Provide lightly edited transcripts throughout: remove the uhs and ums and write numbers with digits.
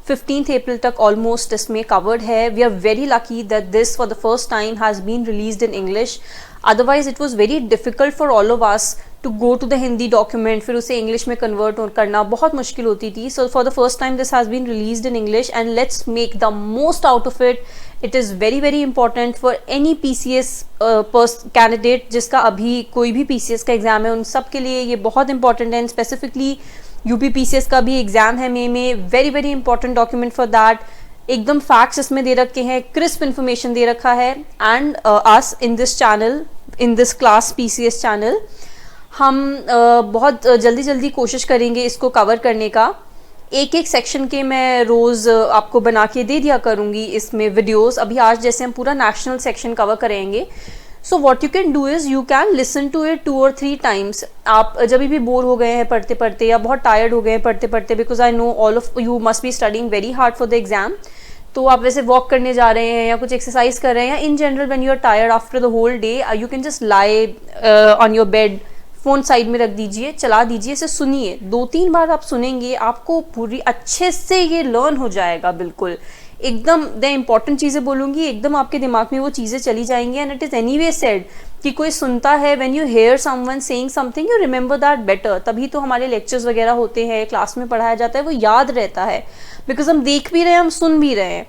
15th अप्रैल तक almost इसमें covered है. We are very lucky that this for the first time has been released in English. Otherwise it was very difficult for all of us to go to the Hindi document, फिर उसे English में convert करना बहुत मुश्किल होती थी. So for the first time this has been released in English and let's make the most out of it. It is very very important for any PCS candidate जिसका अभी कोई भी PCS का एग्जाम है, उन सब के लिए ये बहुत इंपॉर्टेंट है. एंड स्पेसिफिकली UP PCS का भी एग्जाम है मई में. Very very important document for that. एकदम फैक्ट्स इसमें दे रखे हैं, क्रिस्प इन्फॉर्मेशन दे रखा है. And us in this channel, in this class PCS channel, हम बहुत जल्दी कोशिश करेंगे इसको कवर करने का. एक एक सेक्शन के मैं रोज़ आपको बना के दे दिया करूँगी इसमें वीडियोस. अभी आज जैसे हम पूरा नेशनल सेक्शन कवर करेंगे. So what you can do is you can listen to it 2 or 3 times. आप जब भी बोर हो गए हैं पढ़ते पढ़ते या बहुत टायर्ड हो गए हैं पढ़ते पढ़ते, because I know all of you must be studying very hard for the exam. तो आप वैसे वॉक करने जा रहे हैं या कुछ एक्सरसाइज कर रहे हैं, या in general when you are tired after the whole day, you can just lie on your bed, phone side में रख दीजिए, चला दीजिए, इसे सुनिए. 2-3 बार आप सुनेंगे, आपको पूरी अच्छे से ये लर्न हो जाएगा. बिल्कुल एकदम द इम्पॉर्टेंट चीज़ें बोलूँगी, एकदम आपके दिमाग में वो चीज़ें चली जाएंगी. And it is anyway said कि कोई सुनता है, when you hear someone saying something you remember that better. तभी तो हमारे लेक्चर्स वगैरह होते हैं, क्लास में पढ़ाया जाता है, वो याद रहता है. बिकॉज हम देख भी रहे हैं, हम सुन भी रहे हैं.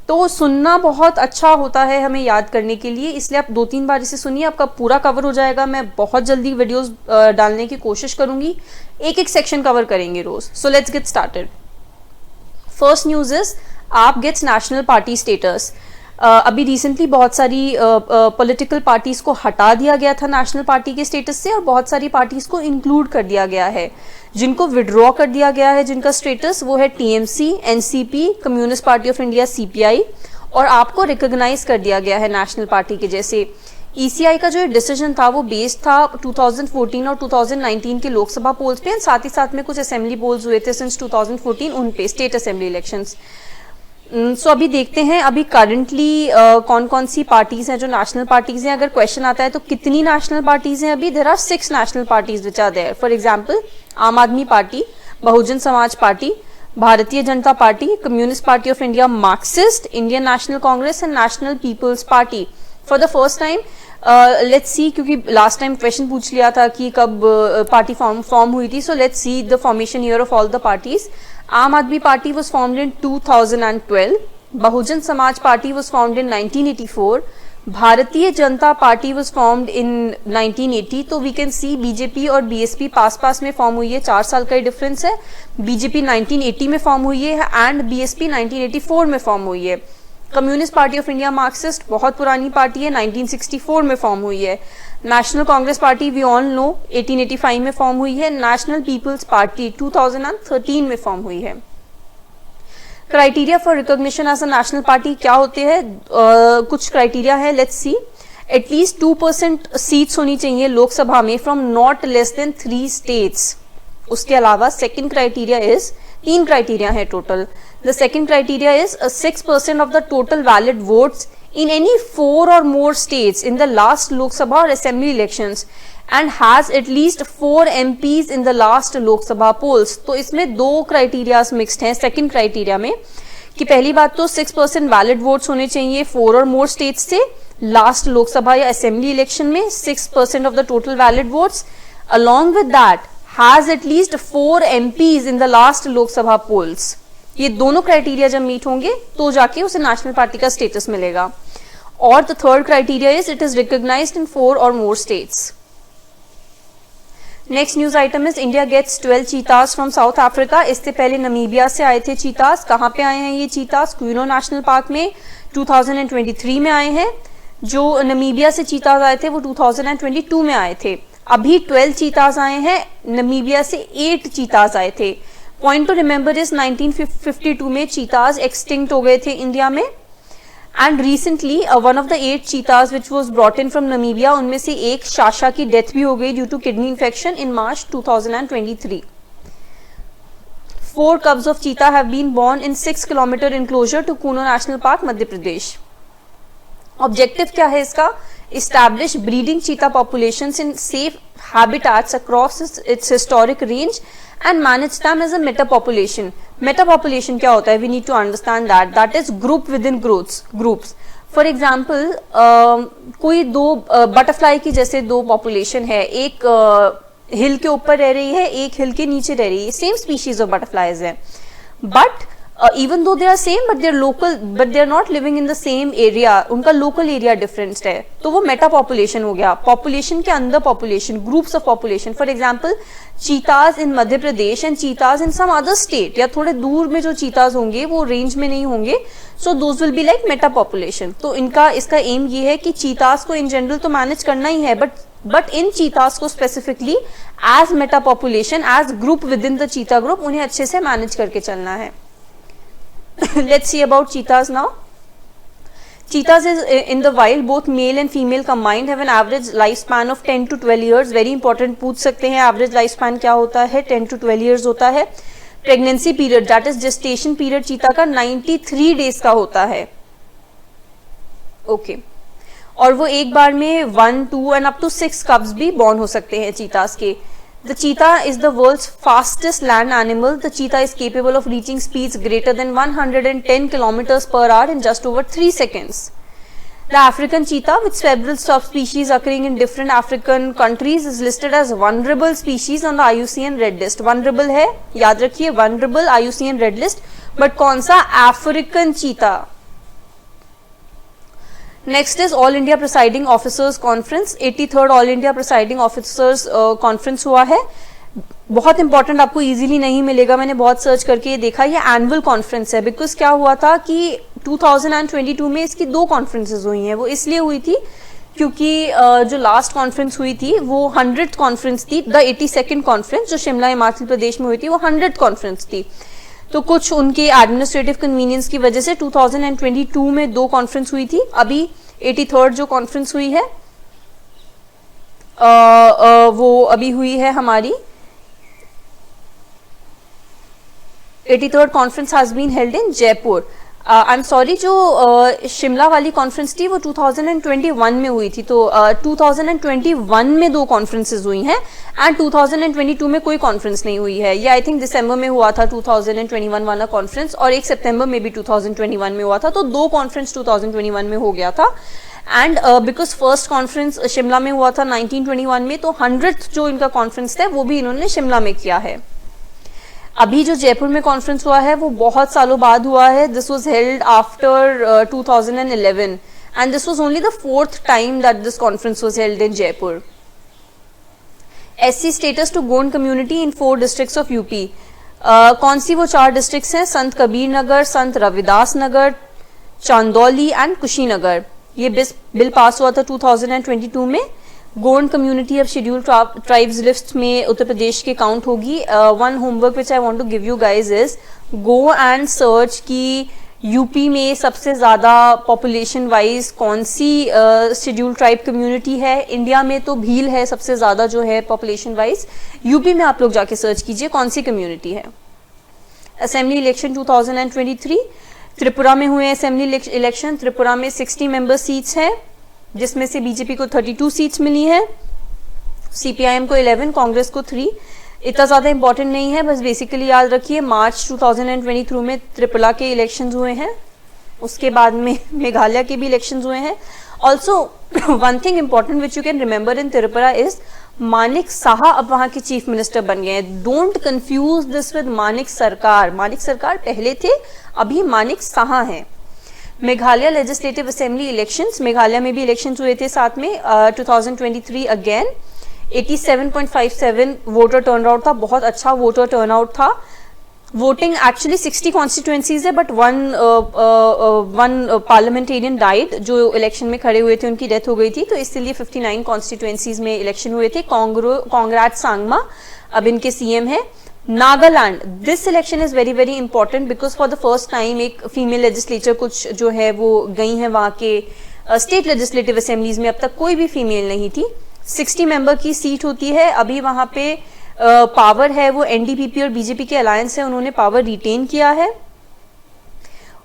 तो सुनना बहुत अच्छा होता है हमें याद करने के लिए. इसलिए आप 2-3 बार इसे सुनिए, आपका पूरा कवर हो जाएगा. मैं बहुत जल्दी वीडियोस डालने की कोशिश करूंगी. एक एक सेक्शन कवर करेंगे रोज. So let's get started. First news is AAP gets national party status. अभी रिसेंटली बहुत सारी पॉलिटिकल पार्टीज को हटा दिया गया था नेशनल पार्टी के स्टेटस से, और बहुत सारी पार्टीज को इंक्लूड कर दिया गया है. जिनको विड्रॉ कर दिया गया है जिनका स्टेटस, वो है TMC, NCP, communist Party of India CPI, और आपको रिकॉग्नाइज कर दिया गया है नेशनल पार्टी के जैसे. ECI का जो डिसीजन था वो बेस्ड था 2014 और 2019 के लोकसभा पोल्स पे, साथ ही साथ में कुछ असेंबली पोल्स हुए थे सिंस 2014 उन पे, स्टेट असेंबली इलेक्शंस. सो अभी देखते हैं अभी करंटली कौन कौन सी पार्टीज हैं जो नेशनल पार्टीज हैं. अगर क्वेश्चन आता है तो कितनी नेशनल पार्टीज हैं, अभी there are 6 national parties which are there. For example Aam Aadmi Party, Bahujan Samaj Party, Bharatiya Janata Party, Communist Party of India, Marxist, Indian National Congress and National People's Party. For the first time let's see, क्योंकि last time question पूछ लिया था कि कब party form हुई थी. So let's see the formation year of all the parties. आम Aadmi party was formed in 2012. Bahujan Samaj party was formed in 1984. भारतीय Janata party was formed in 1980. तो वी कैन सी BJP और BSP पास में फॉर्म हुई है, 4 साल का ही डिफरेंस है. BJP 1980 में फॉर्म हुई है एंड BSP 1984 में फॉर्म हुई है. Communist Party of India Marxist बहुत पुरानी पार्टी है, 1964 में फॉर्म हुई है. National Congress Party we all know 1885 में फॉर्म हुई है. नेशनल पीपल्स पार्टी 2013 में फॉर्म हुई है. Criteria for recognition as a national party क्या होते हैं? कुछ क्राइटेरिया है, लेट्स सी. एटलीस्ट 2% सीट्स होनी चाहिए लोकसभा में from not less than 3 states. उसके अलावा सेकेंड क्राइटेरिया इज, 3 क्राइटेरिया है total. The second criteria is 6% of the total valid votes in any 4 or more states in the last Lok Sabha or Assembly elections and has at least 4 MPs in the last Lok Sabha polls. तो इसमें 2 criterias mixed हैं second criteria में, कि पहली बात तो 6% valid votes होने चाहिए 4 और मोर स्टेट्स से लास्ट लोकसभा या असेंबली इलेक्शन में, 6% of the total valid votes. Along with that has at least 4 MPs in the last Lok Sabha polls. ये दोनों क्राइटेरिया जब मीट होंगे तो जाके उसे नेशनल पार्टी का स्टेटस मिलेगा. और the third criteria is it is recognised in 4 और more states. Next news item is India gets 12 cheetahs from South Africa. इससे पहले नमीबिया से आए थे चीतास. कहाँ पे आए हैं ये चीतास? क्वीनो नेशनल पार्क में 2023 में आए हैं. जो नमीबिया से चीतास आए थे वो 2022 में आए थे. अभी 12 चीतास आए हैं. नमीबिया से 8 चीतास आए थे. पॉइंट टू रिमेंबर इज 1952 में चीताज एक्सटिंक्ट हो गए थे इंडिया में. And recently one of the 8 cheetahs which was brought in from Namibia, उनमें से एक शाशा की डेथ भी हो गई due to kidney infection in March 2023. 4 cubs of cheetah have been born in 6 kilometer enclosure to Kuno National Park, Madhya Pradesh. Objective क्या है इसका? Establish breeding cheetah populations in safe habitats across its historic range and manage them as a meta population. Meta population क्या होता है? We need to understand that. That is group within groups. For example, कोई दो butterfly की जैसे दो population है, एक हिल के ऊपर रह रही है, एक हिल के नीचे रह रही है, सेम स्पीशीज ऑफ बटरफ्लाइज है, but even though they are same but they are not living in the same area, उनका local area different है, तो वो meta population हो गया. population के अंदर population, groups of population. for example, cheetahs in Madhya Pradesh and cheetahs in some other state, या थोड़े दूर में जो cheetahs होंगे वो range में नहीं होंगे, so those will be like meta population. तो इसका aim ये है कि cheetahs को in general तो manage करना ही है, but in cheetahs को specifically as meta population, as group within the cheetah group, उन्हें अच्छे से manage करके चलना है. Let's see about cheetahs now. Cheetahs is in the wild, both male and female combined have an average lifespan of 10 to 12 years. Very important, पूछ सकते हैं average lifespan क्या होता है? 10 to 12 years होता है. Pregnancy period, that is gestation period, cheetah का 93 days का होता है. Okay. और वो एक बार में 1, 2 and up to 6 cubs भी born हो सकते हैं cheetahs के. The cheetah is the world's fastest land animal. The cheetah is capable of reaching speeds greater than 110 kilometers per hour in just over 3 seconds. The African cheetah, with several subspecies occurring in different African countries, is listed as vulnerable species on the IUCN Red List. Vulnerable है, याद रखिए, vulnerable IUCN Red List. But कौन सा? African cheetah. Next is all India presiding officers conference. 83rd all India presiding officers conference हुआ है. बहुत important, आपको easily नहीं मिलेगा, मैंने बहुत सर्च करके देखा. ये एनुअल कॉन्फ्रेंस है, बिकॉज क्या हुआ था कि 2022 में इसकी 2 कॉन्फ्रेंसेज हुई हैं. वो इसलिए हुई थी क्योंकि जो लास्ट कॉन्फ्रेंस हुई थी वो 100th कॉन्फ्रेंस थी. द 82nd कॉन्फ्रेंस जो शिमला हिमाचल प्रदेश में हुई थी वो 100th कॉन्फ्रेंस थी. तो कुछ उनके एडमिनिस्ट्रेटिव कन्वीनियंस की वजह से 2022 में 2 कॉन्फ्रेंस हुई थी. अभी 83rd जो कॉन्फ्रेंस हुई है वो अभी हुई है हमारी. 83rd conference has been held in Jaipur. I am sorry, जो शिमला वाली कॉन्फ्रेंस थी वो 2021 में हुई थी. तो 2021 में 2 कॉन्फ्रेंसेज हुई हैं एंड 2022 में कोई कॉन्फ्रेंस नहीं हुई है. ये आई थिंक दिसंबर में हुआ था 2021 वाला कॉन्फ्रेंस, और एक सितंबर में भी 2021 में हुआ था. तो 2 कॉन्फ्रेंस 2021 में हो गया था. And because first conference Shimla में हुआ था 1921 में, तो 100th जो इनका कॉन्फ्रेंस था वो भी इन्होंने शिमला में किया है. अभी जो जयपुर में कॉन्फ्रेंस हुआ है वो बहुत सालों बाद हुआ है. This was held after 2011 and this was only the 4th time that this conference was held in Jaipur. SC status to Gond community in 4 districts of UP. कौन सी वो 4 डिस्ट्रिक्ट्स हैं? संत कबीर नगर, संत रविदास नगर, चांदौली एंड कुशीनगर. ये बिल पास हुआ था 2022 में. गोंड कम्युनिटी अब शेड्यूल ट्राइब्स लिस्ट में उत्तर प्रदेश के काउंट होगी. One homework which I want to give you guys is go and search कि यूपी में सबसे ज्यादा पॉपुलेशन वाइज कौन सी शेड्यूल ट्राइब कम्युनिटी है. इंडिया में तो भील है सबसे ज्यादा जो है पॉपुलेशन वाइज. यूपी में आप लोग जाके सर्च कीजिए कौन सी कम्युनिटी है. असेंबली इलेक्शन 2023 त्रिपुरा में हुए असेंबली इलेक्शन. त्रिपुरा में 60 मेंबर सीट्स हैं, जिसमें से बीजेपी को 32 सीट्स मिली है, सीपीआईएम को 11, कांग्रेस को 3. इतना ज्यादा इंपॉर्टेंट नहीं है, बस बेसिकली याद रखिए मार्च 2023 में त्रिपुरा के इलेक्शंस हुए हैं, उसके बाद में मेघालय के भी इलेक्शंस हुए हैं. Also one thing important which you can remember in Tripura is Manik Saha अब वहां के चीफ मिनिस्टर बन गए हैं. Don't confuse this with Manik सरकार. मानिक सरकार पहले थे, अभी मानिक साहा हैं. Meghalaya legislative assembly elections, Meghalaya में भी इलेक्शंस हुए थे साथ में 2023 अगेन. 87.57 वोटर टर्नआउट था, बहुत अच्छा वोटर टर्नआउट था. वोटिंग एक्चुअली 60 कॉन्स्टिट्यूएंसीज है, बट वन पार्लियामेंटेरियन डाइड, जो इलेक्शन में खड़े हुए थे उनकी डेथ हो गई थी, तो इसलिए 59 कॉन्स्टिट्यूएंसीज में इलेक्शन हुए थे. कांग्रेट सांगमा अब इनके सीएम है. Nagaland, this election is very very important because for the first time एक फीमेल लेजिस्लेचर कुछ जो है वो गई है वहां के स्टेट लेजिस्लेटिव असेंबलीज में. अब तक कोई भी फीमेल नहीं थी. 60 मेंबर की सीट होती है. अभी वहां पे पावर है वो एनडीपीपी और बीजेपी के अलायंस है, उन्होंने पावर रिटेन किया है.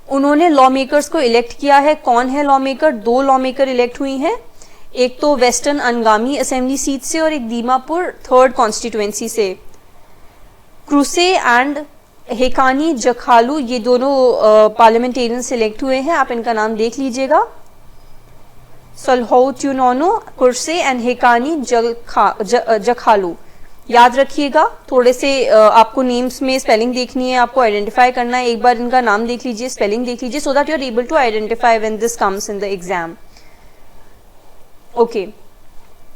उन्होंने लॉ मेकर्स को इलेक्ट किया है। कौन है law maker? 2 law maker elect हुई हैं, एक तो वेस्टर्न अंगामी असेंबली सीट से और एक दीमापुर 3rd कॉन्स्टिट्यूएंसी से। क्रूसे एंड हेकानी जखालू, ये दोनों पार्लियामेंटेरियन सिलेक्ट हुए हैं, आप इनका नाम देख लीजिएगा। सलहोट्यूनोनो, कुर्से एंड हेकानी जखालू, याद रखिएगा। थोड़े से आपको नेम्स में स्पेलिंग देखनी है, आपको आइडेंटिफाई करना है। एक बार इनका नाम देख लीजिए, स्पेलिंग देख लीजिए, so that you are able to identify when this comes in the exam. Okay,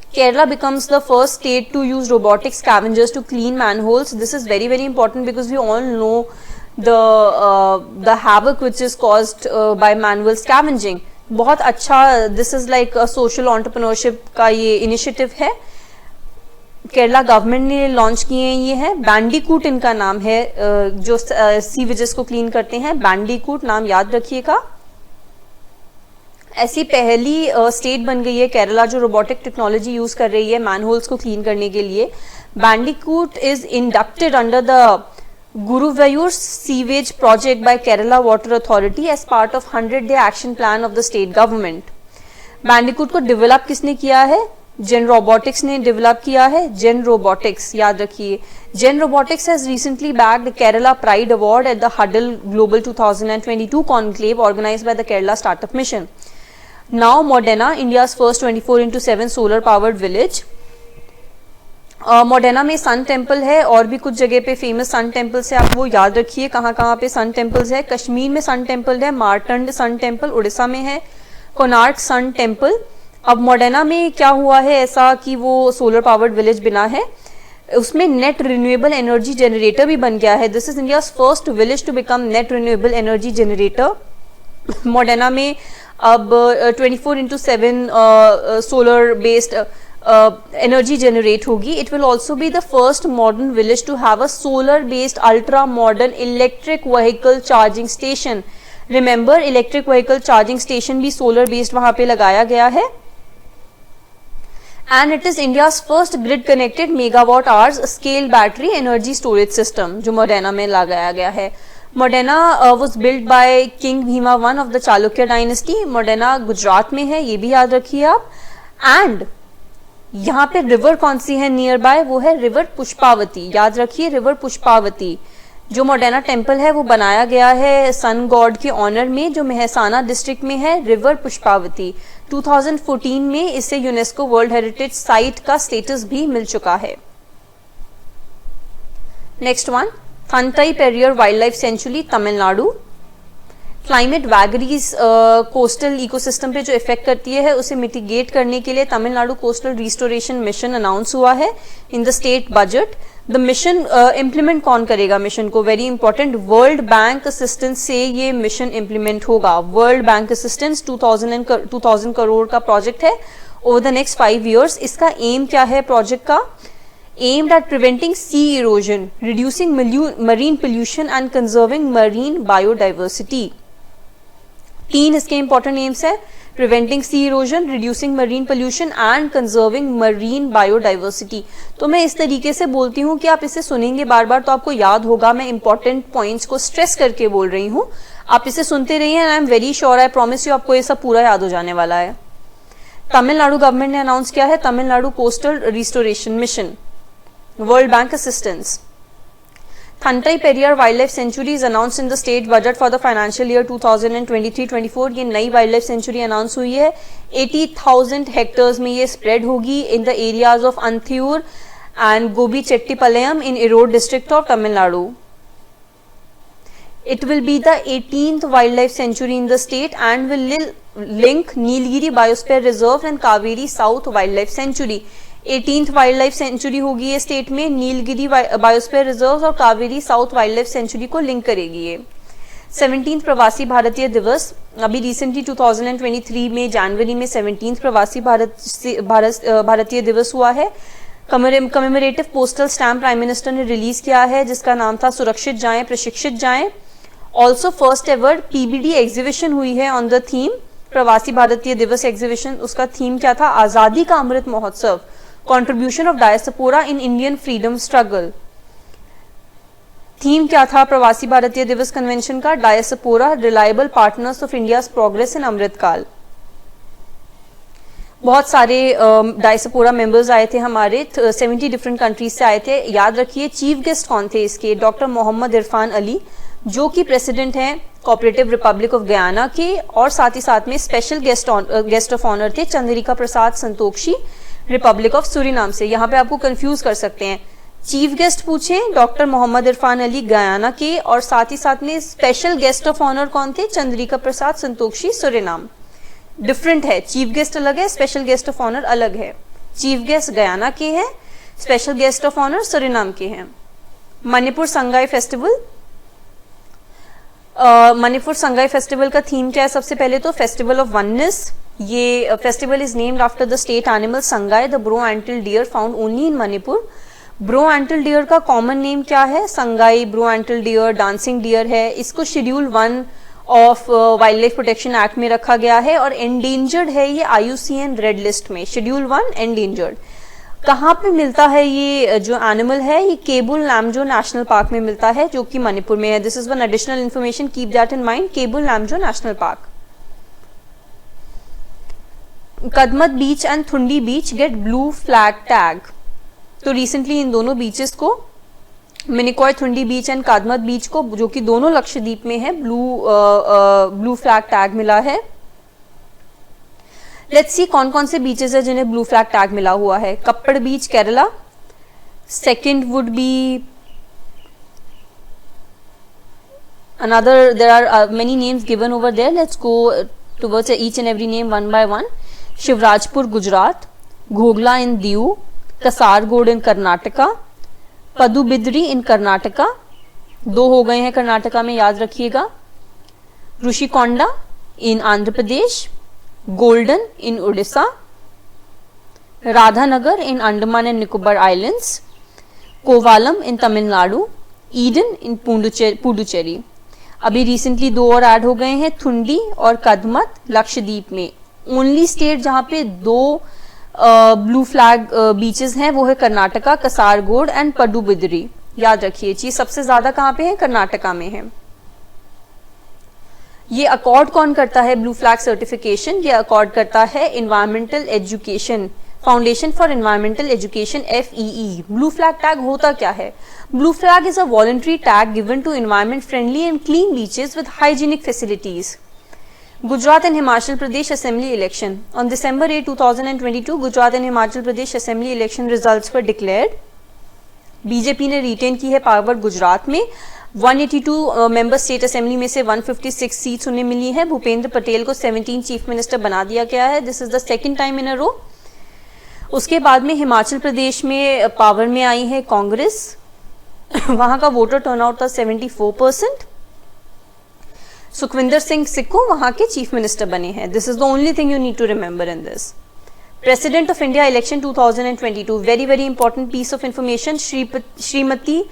Kerala becomes the first state to use robotic scavengers to clean manholes. This is very very important because we all know the havoc which is caused by manual scavenging. बहुत अच्छा, this is like a social entrepreneurship का ये initiative है, Kerala government ने launch किए हैं। ये है बैंडिकूट, इनका नाम है, जो सीवेजेस को क्लीन करते हैं। बैंडिकूट नाम याद रखिएगा। ऐसी पहली स्टेट बन गई है केरला जो रोबोटिक टेक्नोलॉजी यूज कर रही है मैनहोल्स को क्लीन करने के लिए। Bandicoot is inducted under the Guruvayur sewage project by Kerala water authority as part of 100-day action plan of the state government. Bandicoot को डेवलप किसने किया है? जेन रोबोटिक्स ने डेवलप किया है। जेन रोबोटिक्स, याद रखिए। Gen Robotics has recently bagged Kerala pride award at the Huddle Global 2022 conclave organised by the Kerala startup mission. Now Modena, India's first 24/7 solar powered village. Modena में सन टेम्पल है, और भी कुछ जगह पे फेमस सन टेम्पल्स है, आप वो याद रखिए कहाँ कहाँ पे सन टेम्पल्स है। कश्मीर में सन टेम्पल है, मार्टंड सन टेम्पल उड़ीसा में है, कोणार्क सन टेम्पल। अब मोडेना में क्या हुआ है ऐसा कि वो सोलर पावर्ड विलेज बना है, उसमें नेट रिन्यूएबल एनर्जी जनरेटर भी बन गया है। This is India's first village to become net renewable energy generator. Modhera में अब 24/7 सोलर बेस्ड एनर्जी जनरेट होगी। It will also be the first modern village to have a solar based ultra modern electric vehicle charging station. Remember, electric vehicle charging station भी solar based वहां पे लगाया गया है। And it is India's first grid connected megawatt hours scale battery energy storage system जो मोडेना में लगाया गया है। Modhera was built by King Bhima I of the Chalukya dynasty। Modhera Gujarat में है, ये भी याद रखिए आप। एंड यहाँ पे रिवर कौन सी है नियर बाय? वो है रिवर पुष्पावती, याद रखिए रिवर पुष्पावती। जो मोडेना टेम्पल है वो बनाया गया है सन गॉड के ऑनर में, जो मेहसाना डिस्ट्रिक्ट में है, रिवर पुष्पावती। 2014 में इसे यूनेस्को वर्ल्ड हेरिटेज साइट का स्टेटस भी मिल चुका है। Next one, Thanthai Periyar wildlife sanctuary, Tamil Nadu. Climate vagaries coastal ecosystem पे जो इफेक्ट करती है उसे मिटिगेट करने के लिए Tamil Nadu coastal restoration mission announce हुआ है in the state budget. The mission implement कौन करेगा मिशन को? Very important, world bank assistance से ये मिशन इम्प्लीमेंट होगा। वर्ल्ड बैंक असिस्टेंस 2000 करोड़ का प्रोजेक्ट है ओवर द नेक्स्ट 5 years। इसका एम क्या है प्रोजेक्ट का? aimed at preventing sea erosion, reducing marine pollution and conserving marine biodiversity। 3 इसके important aims है, preventing sea erosion, reducing marine pollution and conserving marine biodiversity। तो मैं इस तरीके से बोलती हूँ कि आप इसे सुनेंगे बार बार तो आपको याद होगा। मैं important points को stress करके बोल रही हूँ, आप इसे सुनते रहिए and I am very sure, I promise you, आपको ये सब पूरा याद हो जाने वाला है। तमिलनाडु गवर्नमेंट ने अनाउंस किया है Tamil Nadu coastal restoration mission, World Bank assistance। Thantai Periyar Wildlife Sanctuary is announced in the state budget for the financial year 2023-24। ये नई वाइल्ड लाइफ सेंचुरी अनाउंस हुई है। 80,000 हेक्टर्स में ये स्प्रेड होगी in the areas of Anthiyur and Gobichettipalayam in Erode district of Tamil Nadu. It will be the 18th wildlife sanctuary in the state and will link Nilgiri Biosphere Reserve and Kaveri South Wildlife Sanctuary। 18th wild life sanctuary होगी ये state में, Nilgiri biosphere reserve और Kaveri south wild life sanctuary को link करेगी ये। 17th प्रवासी भारतीय दिवस, अभी रिसेंटली 2023 में जनवरी में 17th प्रवासी भारतीय दिवस हुआ है। Commemorative postal stamp prime minister ने रिलीज किया है जिसका नाम था सुरक्षित जाएं प्रशिक्षित जाएं। Also first ever PBD exhibition हुई है ऑन द थीम प्रवासी भारतीय दिवस एग्जीबिशन। उसका थीम क्या था? आजादी का अमृत महोत्सव, contribution of diaspora in Indian freedom struggle। Theme क्या था प्रवासी भारतीय दिवस कन्वेंशन का? Diaspora reliable partners of India's progress in Amritkaal. बहुत सारे डायस्पोरा मेंबर्स आए थे हमारे, 70 डिफरेंट कंट्रीज से आए थे। याद रखिए चीफ गेस्ट कौन थे इसके? डॉक्टर मोहम्मद इरफान अली, जो कि प्रेसिडेंट हैं कोऑपरेटिव रिपब्लिक ऑफ गयाना के, और साथ ही साथ में स्पेशल गेस्ट ऑफ ऑनर थे Chandrika Prasad Santoshi, Republic of Suriname से। यहाँ पे आपको कंफ्यूज कर सकते हैं, चीफ गेस्ट पूछे डॉक्टर मोहम्मद इरफान अली गयाना के, और साथ ही साथ में स्पेशल गेस्ट ऑफ ऑनर कौन थे? चंद्रिका प्रसाद संतोषी, सूरीनाम। डिफरेंट है, चीफ गेस्ट अलग है, स्पेशल गेस्ट ऑफ ऑनर अलग है। चीफ गेस्ट गयाना के हैं, special guest of honour Suriname के हैं। मणिपुर संगाई फेस्टिवल, मणिपुर संगाई फेस्टिवल का थीम क्या है? सबसे पहले तो फेस्टिवल ऑफ वननेस। ये festival is named after the state animal Sangai, the brow antler deer found only in Manipur. Brow antler deer का कॉमन नेम क्या है? Sangai, brow antler deer, dancing deer है। इसको schedule 1 of wild life protection act में रखा गया है और एंडेंजर्ड है ये IUCN रेड लिस्ट में, शेड्यूल 1 एंडेंजर्ड। कहाँ पे मिलता है ये जो एनिमल है? ये केबुल लैमजो नेशनल पार्क में मिलता है, जो कि मणिपुर में है। This is one additional information, keep that in mind, Keibul Lamjao national park. Kadmat beach and Thundi beach get blue flag tag. तो रिसेंटली इन दोनों बीचेस को, मिनिकॉय थुंडी बीच एंड कादमत बीच को, जो कि दोनों लक्षद्वीप में है, ब्लू फ्लैग टैग मिला है। लेट्स सी कौन कौन से बीचेस है जिन्हें ब्लू फ्लैग टैग मिला हुआ है। Kappad beach Kerala, second would be another, there are many names given over there, let's go towards each and every name one by one. Shivrajpur Gujarat, Ghoghla in Diu, Kasaragod in Karnataka, Padubidri in Karnataka, 2 हो गए हैं कर्नाटका में, याद रखिएगा। Rushikonda in Andhra Pradesh, golden in Orissa, Radhanagar in Andaman and Nicobar islands, Kovalam in Tamil Nadu, Eden in Puducherry. अभी recently 2 और add हो गए हैं, थुंडी और कदमत लक्षद्वीप में। ओनली स्टेट जहां पे 2 ब्लू फ्लैग बीचेस हैं वो है कर्नाटका, कसारगोड एंड पडुबिद्री। याद रखिए चीज सबसे ज्यादा कहां पे है? कर्नाटका में है। ये अकॉर्ड कौन करता है ब्लू फ्लैग सर्टिफिकेशन? ये अकॉर्ड करता है environmental education, foundation for environmental education, FEE। Blue flag tag होता क्या है? Blue flag is a voluntary tag given to environment friendly and clean beaches with hygienic facilities. Gujarat and Himachal Pradesh Assembly election. On December 8, 2022, Gujarat and Himachal Pradesh Assembly election results were declared. BJP ने retain की है power Gujarat में। 182 member state assembly में से 156 seats उन्हें मिली है। भूपेंद्र पटेल को 17 chief minister बना दिया गया है। This is the second time in a row. उसके बाद में हिमाचल प्रदेश में पावर में आई है कांग्रेस। वहां का वोटर टर्नआउट था 74%। सुखविंदर सिंह सिक्कू वहां के चीफ मिनिस्टर बने हैं। This is the only thing you need to remember in this. President of India election 2022, very very important piece of information. Shrimati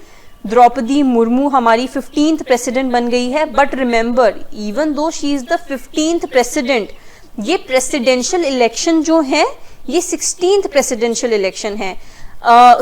Draupadi Murmu हमारी 15th प्रेसिडेंट बन गई है। But remember, even though she is the 15th president, ये presidential election जो है ये 16th presidential election है।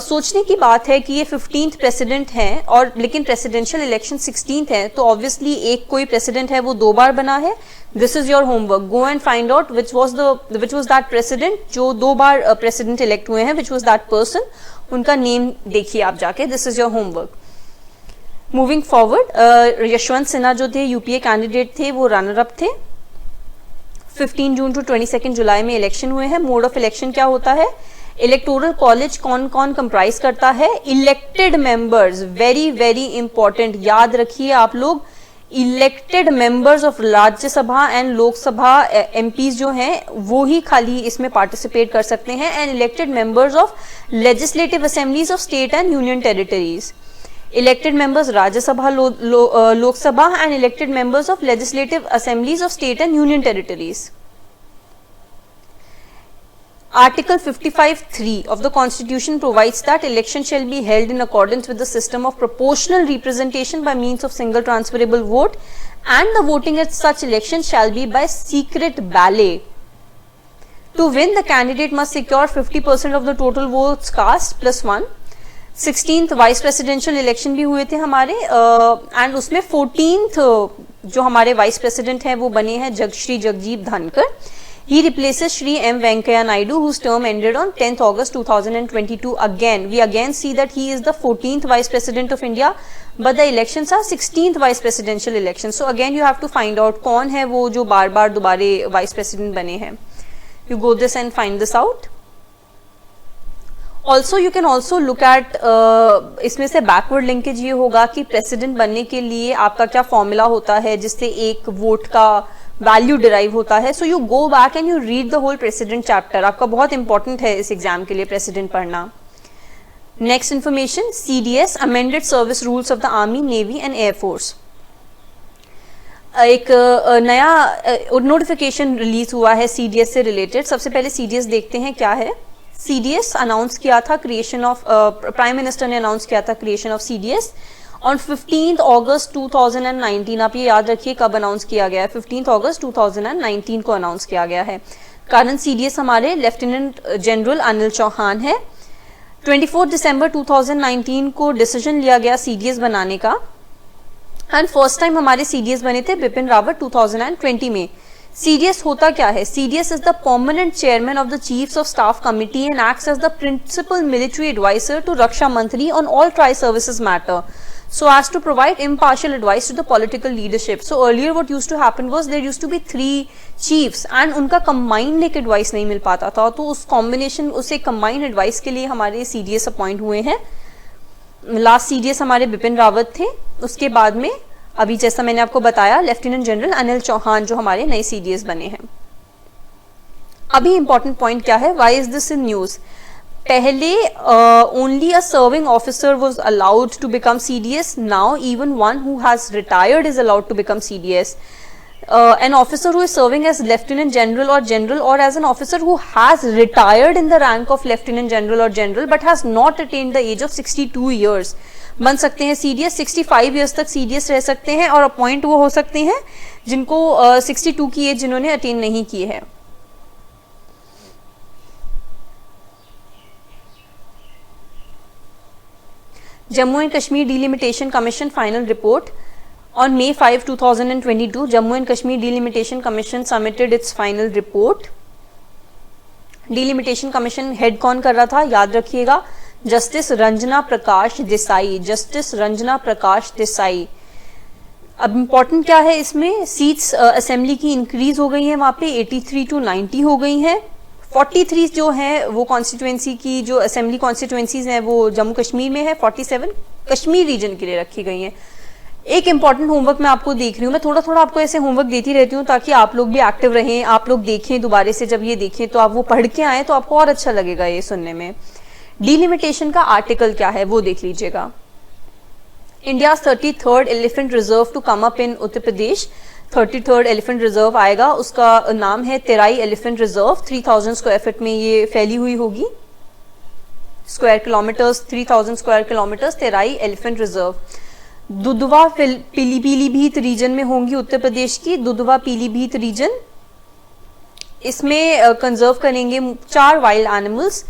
सोचने की बात है कि ये 15th प्रेसिडेंट है और लेकिन प्रेसिडेंशियल इलेक्शन 16th है, तो ऑब्वियसली एक कोई प्रेसिडेंट है वो 2 बार बना है। This is your homework, go and find out which was that president जो 2 बार प्रेसिडेंट इलेक्ट हुए हैं, विच वाज दैट पर्सन, उनका नेम देखिए आप जाके। This is your homework. Moving forward, Yashwant Sinha जो थे यूपीए कैंडिडेट थे, वो रनर अप थे। 15 जून टू 22 जुलाई में इलेक्शन हुए हैं। मोड ऑफ इलेक्शन क्या होता है? इलेक्टोरल कॉलेज कौन कौन कंप्राइज करता है? Elected members, very very important, याद रखिए आप लोग। Elected members of Rajya Sabha and Lok Sabha MPs जो हैं वो ही खाली इसमें पार्टिसिपेट कर सकते हैं। And elected members of legislative assemblies of state and union territories. Elected members Rajya Sabha, Lok Sabha and elected members of legislative assemblies of state and union territories. Article 55(3) of the Constitution provides that election shall be held in accordance with the system of proportional representation by means of single transferable vote, and the voting at such election shall be by secret ballot. To win, the candidate must secure 50% of the total votes cast plus 1. 16th vice presidential election भी हुए थे हमारे, and उसमें 14th जो हमारे vice president हैं वो बने हैं श्री जगजीत धनकर. He replaces Shri M. Venkaiah Naidu, whose term ended on 10th August 2022. We again see that he is the 14th Vice President of India, but the elections are 16th Vice Presidential elections. So again you have to find out कौन है वो जो बार बार दोबारे Vice President बने हैं. You go this and find this out. Also you can also look at इसमें से backward linkage ये होगा कि President बनने के लिए आपका क्या formula होता है जिससे एक वोट का वैल्यू डिराइव होता है. So you go back and you read the whole president chapter. आपका बहुत इंपॉर्टेंट है इस एग्जाम के लिए प्रेसिडेंट पढ़ना. Next information, CDS amended service rules of the army, navy and air force. एक नया नोटिफिकेशन रिलीज हुआ है CDS से रिलेटेड. सबसे पहले CDS देखते हैं क्या है. CDS अनाउंस किया था क्रिएशन ऑफ, प्राइम मिनिस्टर ने अनाउंस किया था creation of CDS on 15th August 2019. आप ये याद रखिए कब अनाउंस किया गया है. 15th August 2019 को अनाउंस किया गया है. कारण CDS हमारे लेफ्टिनेंट जनरल अनिल चौहान है. 24 दिसंबर 2019 को डिसीजन लिया गया CDS बनाने का, एंड फर्स्ट टाइम हमारे CDS बने थे बिपिन रावत 2020 में. CDS होता क्या है? CDS is the permanent chairman of the Chiefs of Staff Committee and acts as the principal military advisor to Raksha Mantri on all tri-services matter, so as to provide impartial advice to the political leadership. So earlier what used to happen was there used to be 3 chiefs and उनका combined एक advice नहीं मिल पाता था, तो उस combination, उसे combined advice के लिए हमारे CDS अपॉइंट हुए हैं. लास्ट CDS हमारे बिपिन रावत थे. उसके बाद में अभी जैसा मैंने आपको बताया लेफ्टिनेंट जनरल अनिल चौहान जो हमारे नए CDS बने हैं. अभी इंपॉर्टेंट पॉइंट क्या है, why is this in news. पहले only a serving officer was allowed to become CDS. Now even one who has retired is allowed to become CDS. An officer who is serving as lieutenant general or as an officer who has retired in the rank of lieutenant general or general but has not attained the age of 62 years बन सकते हैं CDS. 65 years तक CDS रह सकते हैं और appoint वो हो सकते हैं जिनको 62 की एज जिन्होंने अटेन नहीं की है. Jammu and Kashmir Delimitation Commission final report. On May 5, 2022, Jammu and Kashmir Delimitation Commission submitted its final report. Delimitation Commission head कौन कर रहा था याद रखिएगा, जस्टिस रंजना प्रकाश देसाई. जस्टिस रंजना प्रकाश देसाई. अब इम्पोर्टेंट क्या है इसमें, सीट्स असेंबली की इंक्रीज हो गई है वहां पे 83 to 90 हो गई हैं. 43 जो है वो कॉन्स्टिट्यूएंसी की जो असेंबली कॉन्स्टिट्यूएंसीज हैं वो जम्मू कश्मीर में है. 47 कश्मीर रीजन के लिए रखी गई हैं. एक इंपॉर्टेंट होमवर्क मैं आपको देख रही हूँ, मैं थोड़ा थोड़ा आपको ऐसे होमवर्क देती रहती हूँ ताकि आप लोग भी एक्टिव रहें, आप लोग देखें दोबारा से, जब ये देखें तो आप वो पढ़ के आए तो आपको और अच्छा लगेगा ये सुनने में. डिलिमिटेशन का आर्टिकल क्या है वो देख लीजिएगा. India 33rd elephant reserve to come up in Uttar Pradesh. 33rd elephant reserve आएगा, उसका नाम है Terai elephant reserve. 3000 square feet में ये फैली हुई होगी, square kilometres, 3000 square kilometres Terai elephant reserve. Dudhwa Pilibhit region में होंगी उत्तर प्रदेश की. दुधवा पीलीभीत रीजन, इसमें कंजर्व करेंगे 4 wild animals,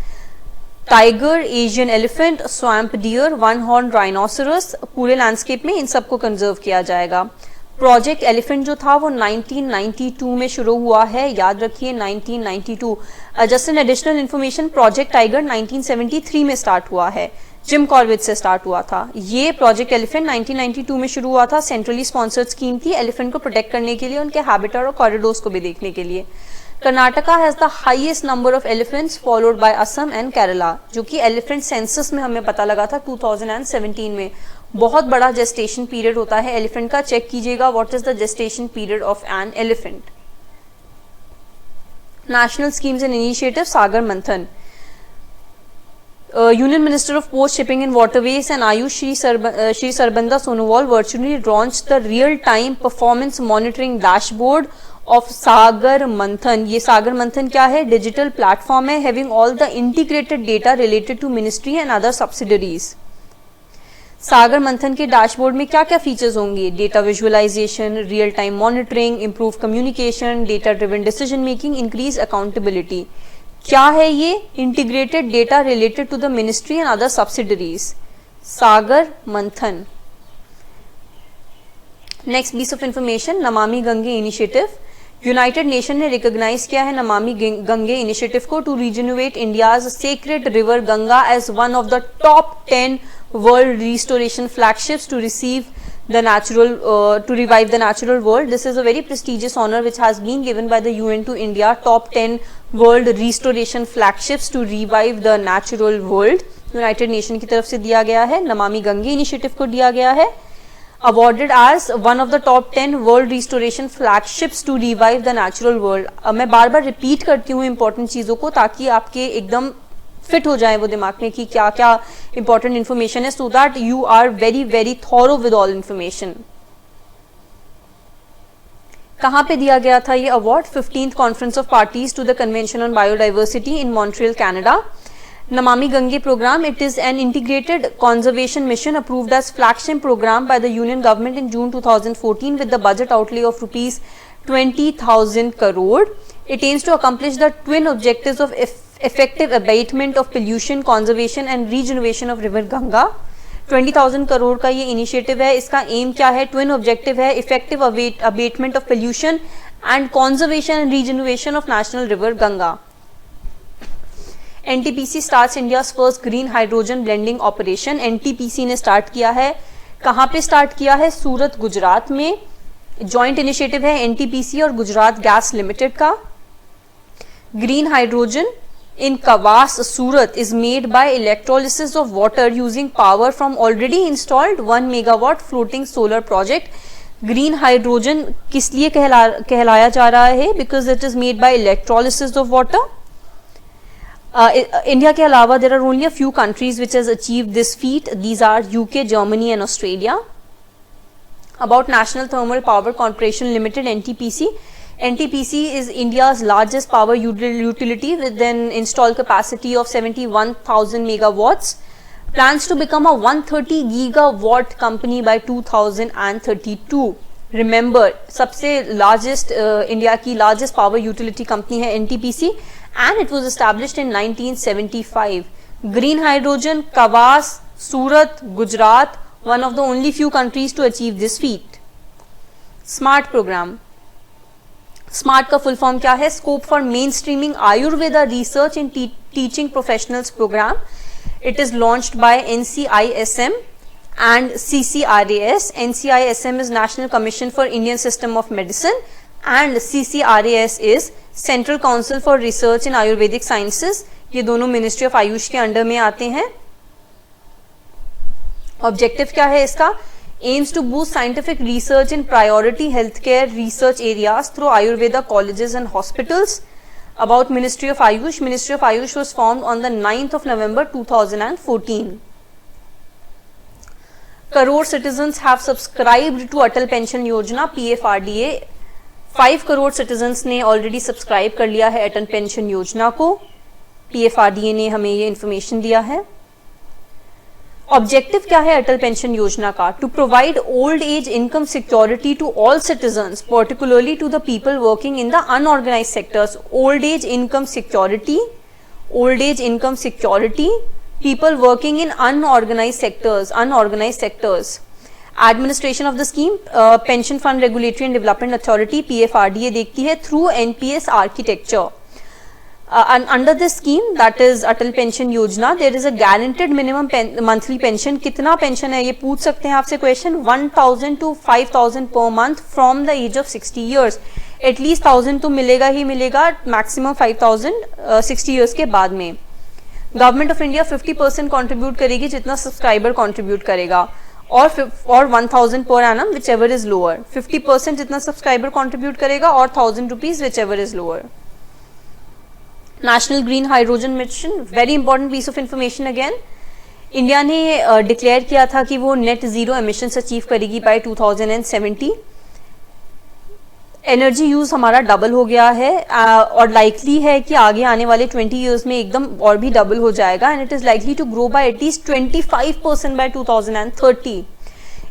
tiger, Asian elephant, swamp deer, one horn rhinoceros. पूरे लैंडस्केप में इन सबको कंजर्व किया जाएगा. प्रोजेक्ट एलिफेंट जो था वो 1992 में शुरू हुआ है, याद रखिए 1992. Just an additional information, project tiger 1973 में स्टार्ट हुआ है, जिम कॉर्बेट से स्टार्ट हुआ था. ये प्रोजेक्ट एलिफेंट 1992 में शुरू हुआ था. सेंट्रली स्पॉन्सर्ड स्कीम थी एलिफेंट को प्रोटेक्ट करने के लिए, उनके हैबिटेट और कॉरिडोर्स को भी देखने के लिए. Karnataka has the highest number of elephants followed by Assam and Kerala, जो कि एलिफेंट सेंसस में हमें पता लगा था 2017 में. बहुत बड़ा जेस्टेशन पीरियड होता है एलिफेंट का, चेक कीजिएगा what is the gestation period of an elephant. National schemes and initiative, Sagar Manthan. Union Minister of Post, Shipping and Waterways and Ayush Shri Sarbanda Sonowal virtually launched the real-time performance monitoring dashboard of Sagar Manthan. ये सागर मंथन क्या है? Digital platform है having all the integrated data related to ministry and other subsidiaries. Sagar Manthan के dashboard में क्या क्या features होंगे? Data visualisation, real time monitoring, improve communication, data driven decision making, increase accountability. क्या है ये? Integrated data related to the ministry and other subsidiaries, Sagar Manthan. Next piece of information, Namami Gange initiative. United nation ने recognise किया है Namami Gange initiative को to rejuvenate India's sacred river Ganga as one of the top 10 world restoration flagships to receive the natural to revive the natural world. This is a very prestigious honor which has been given by the UN to India, top 10 world restoration flagships to revive the natural world. United nation की तरफ से दिया गया है, Namami Gange initiative को दिया गया है, awarded as one of the top 10 world restoration flagships to revive the natural world. मैं बार बार रिपीट करती हूँ इंपॉर्टेंट चीजों को ताकि आपके एकदम फिट हो जाए वो दिमाग में कि क्या क्या इंपॉर्टेंट इंफॉर्मेशन है, so that you are very very thorough with all information. कहां पे दिया गया था ये award? 15th conference of parties to the convention on biodiversity in Montreal, Canada. Namami Gange program, it is an integrated conservation mission approved as flagship program by the Union government in June 2014 with the budget outlay of rupees 20,000 crore. It aims to accomplish the twin objectives of effective abatement of pollution, conservation and regeneration of river Ganga. 20,000 crore का ये initiative है। इसका aim क्या है? Twin objective है, effective abatement of pollution and conservation and regeneration of national river Ganga. NTPC starts India's first green hydrogen blending operation. NTPC ने start किया है, कहां पे स्टार्ट किया है? सूरत, गुजरात में। जॉइंट इनिशिएटिव है एनटीपीसी और गुजरात गैस लिमिटेड का। Green hydrogen in Kawas, Surat is made by electrolysis of water using power from already installed 1 megawatt floating solar project. Green hydrogen किस लिए कहलाया जा रहा है? Because it is made by electrolysis of water. India के अलावा there are only a few countries which has achieved this feat. These are UK, Germany and Australia. About National Thermal Power Corporation Limited, NTPC. NTPC is India's largest power utility with an installed capacity of 71,000 megawatts. Plans to become a 130 gigawatt company by 2032. Remember, सबसे largest India की largest power utility company है NTPC and it was established in 1975. Green hydrogen, Kawas, Surat, Gujarat, one of the only few countries to achieve this feat. Smart program. Smart का full form क्या है? Scope for mainstreaming Ayurveda research in teaching professionals program. It is launched by NCISM and CCRAS. NCISM is National Commission for Indian System of Medicine and CCRAS is Central Council for Research in Ayurvedic Sciences. ये दोनों ministry of Ayush के under में आते हैं। Objective क्या है इसका? aims to boost scientific research in priority healthcare research areas through Ayurveda colleges and hospitals. About Ministry of Ayush. Ministry of Ayush was formed on the 9th of November 2014. Crore citizens have subscribed to Atal Pension Yojana PFRDA. 5 crore citizens ने already subscribe कर लिया है अटल pension योजना को। PFRDA ने हमें ये information दिया है। ऑब्जेक्टिव क्या है अटल पेंशन योजना का? To provide old age income security to all citizens, particularly to the people working in the unorganised sectors. Old age income security, old age income security, people working in unorganised sectors. Administration of the scheme pension fund regulatory and development authority PFRDA देखती है through NPS architecture. Under this scheme, that is Atal Pension Yojana, there is a guaranteed minimum monthly pension. कितना pension है ये पूछ सकते हैं आपसे question. 1,000 to 5,000 per month from the age of 60 years. At least 1,000 तो मिलेगा ही मिलेगा, maximum 5,000 60 years के बाद में। गवर्नमेंट ऑफ इंडिया 50% कॉन्ट्रीब्यूट करेगी जितना सब्सक्राइबर कॉन्ट्रीब्यूट करेगा, और 1,000 per annum whichever is lower। 50% जितना सब्सक्राइबर कॉन्ट्रीब्यूट करेगा और 1,000 rupees whichever is lower। National green hydrogen mission, very important piece of information again. India ने डिक्लेयर किया था कि वो नेट जीरो एमिशंस अचीव करेगी बाय 2070। एनर्जी यूज हमारा डबल हो गया है और लाइकली है कि आगे आने वाले 20 ईयर्स में एकदम और भी डबल हो जाएगा and it is likely to grow by at least 25% by 2030।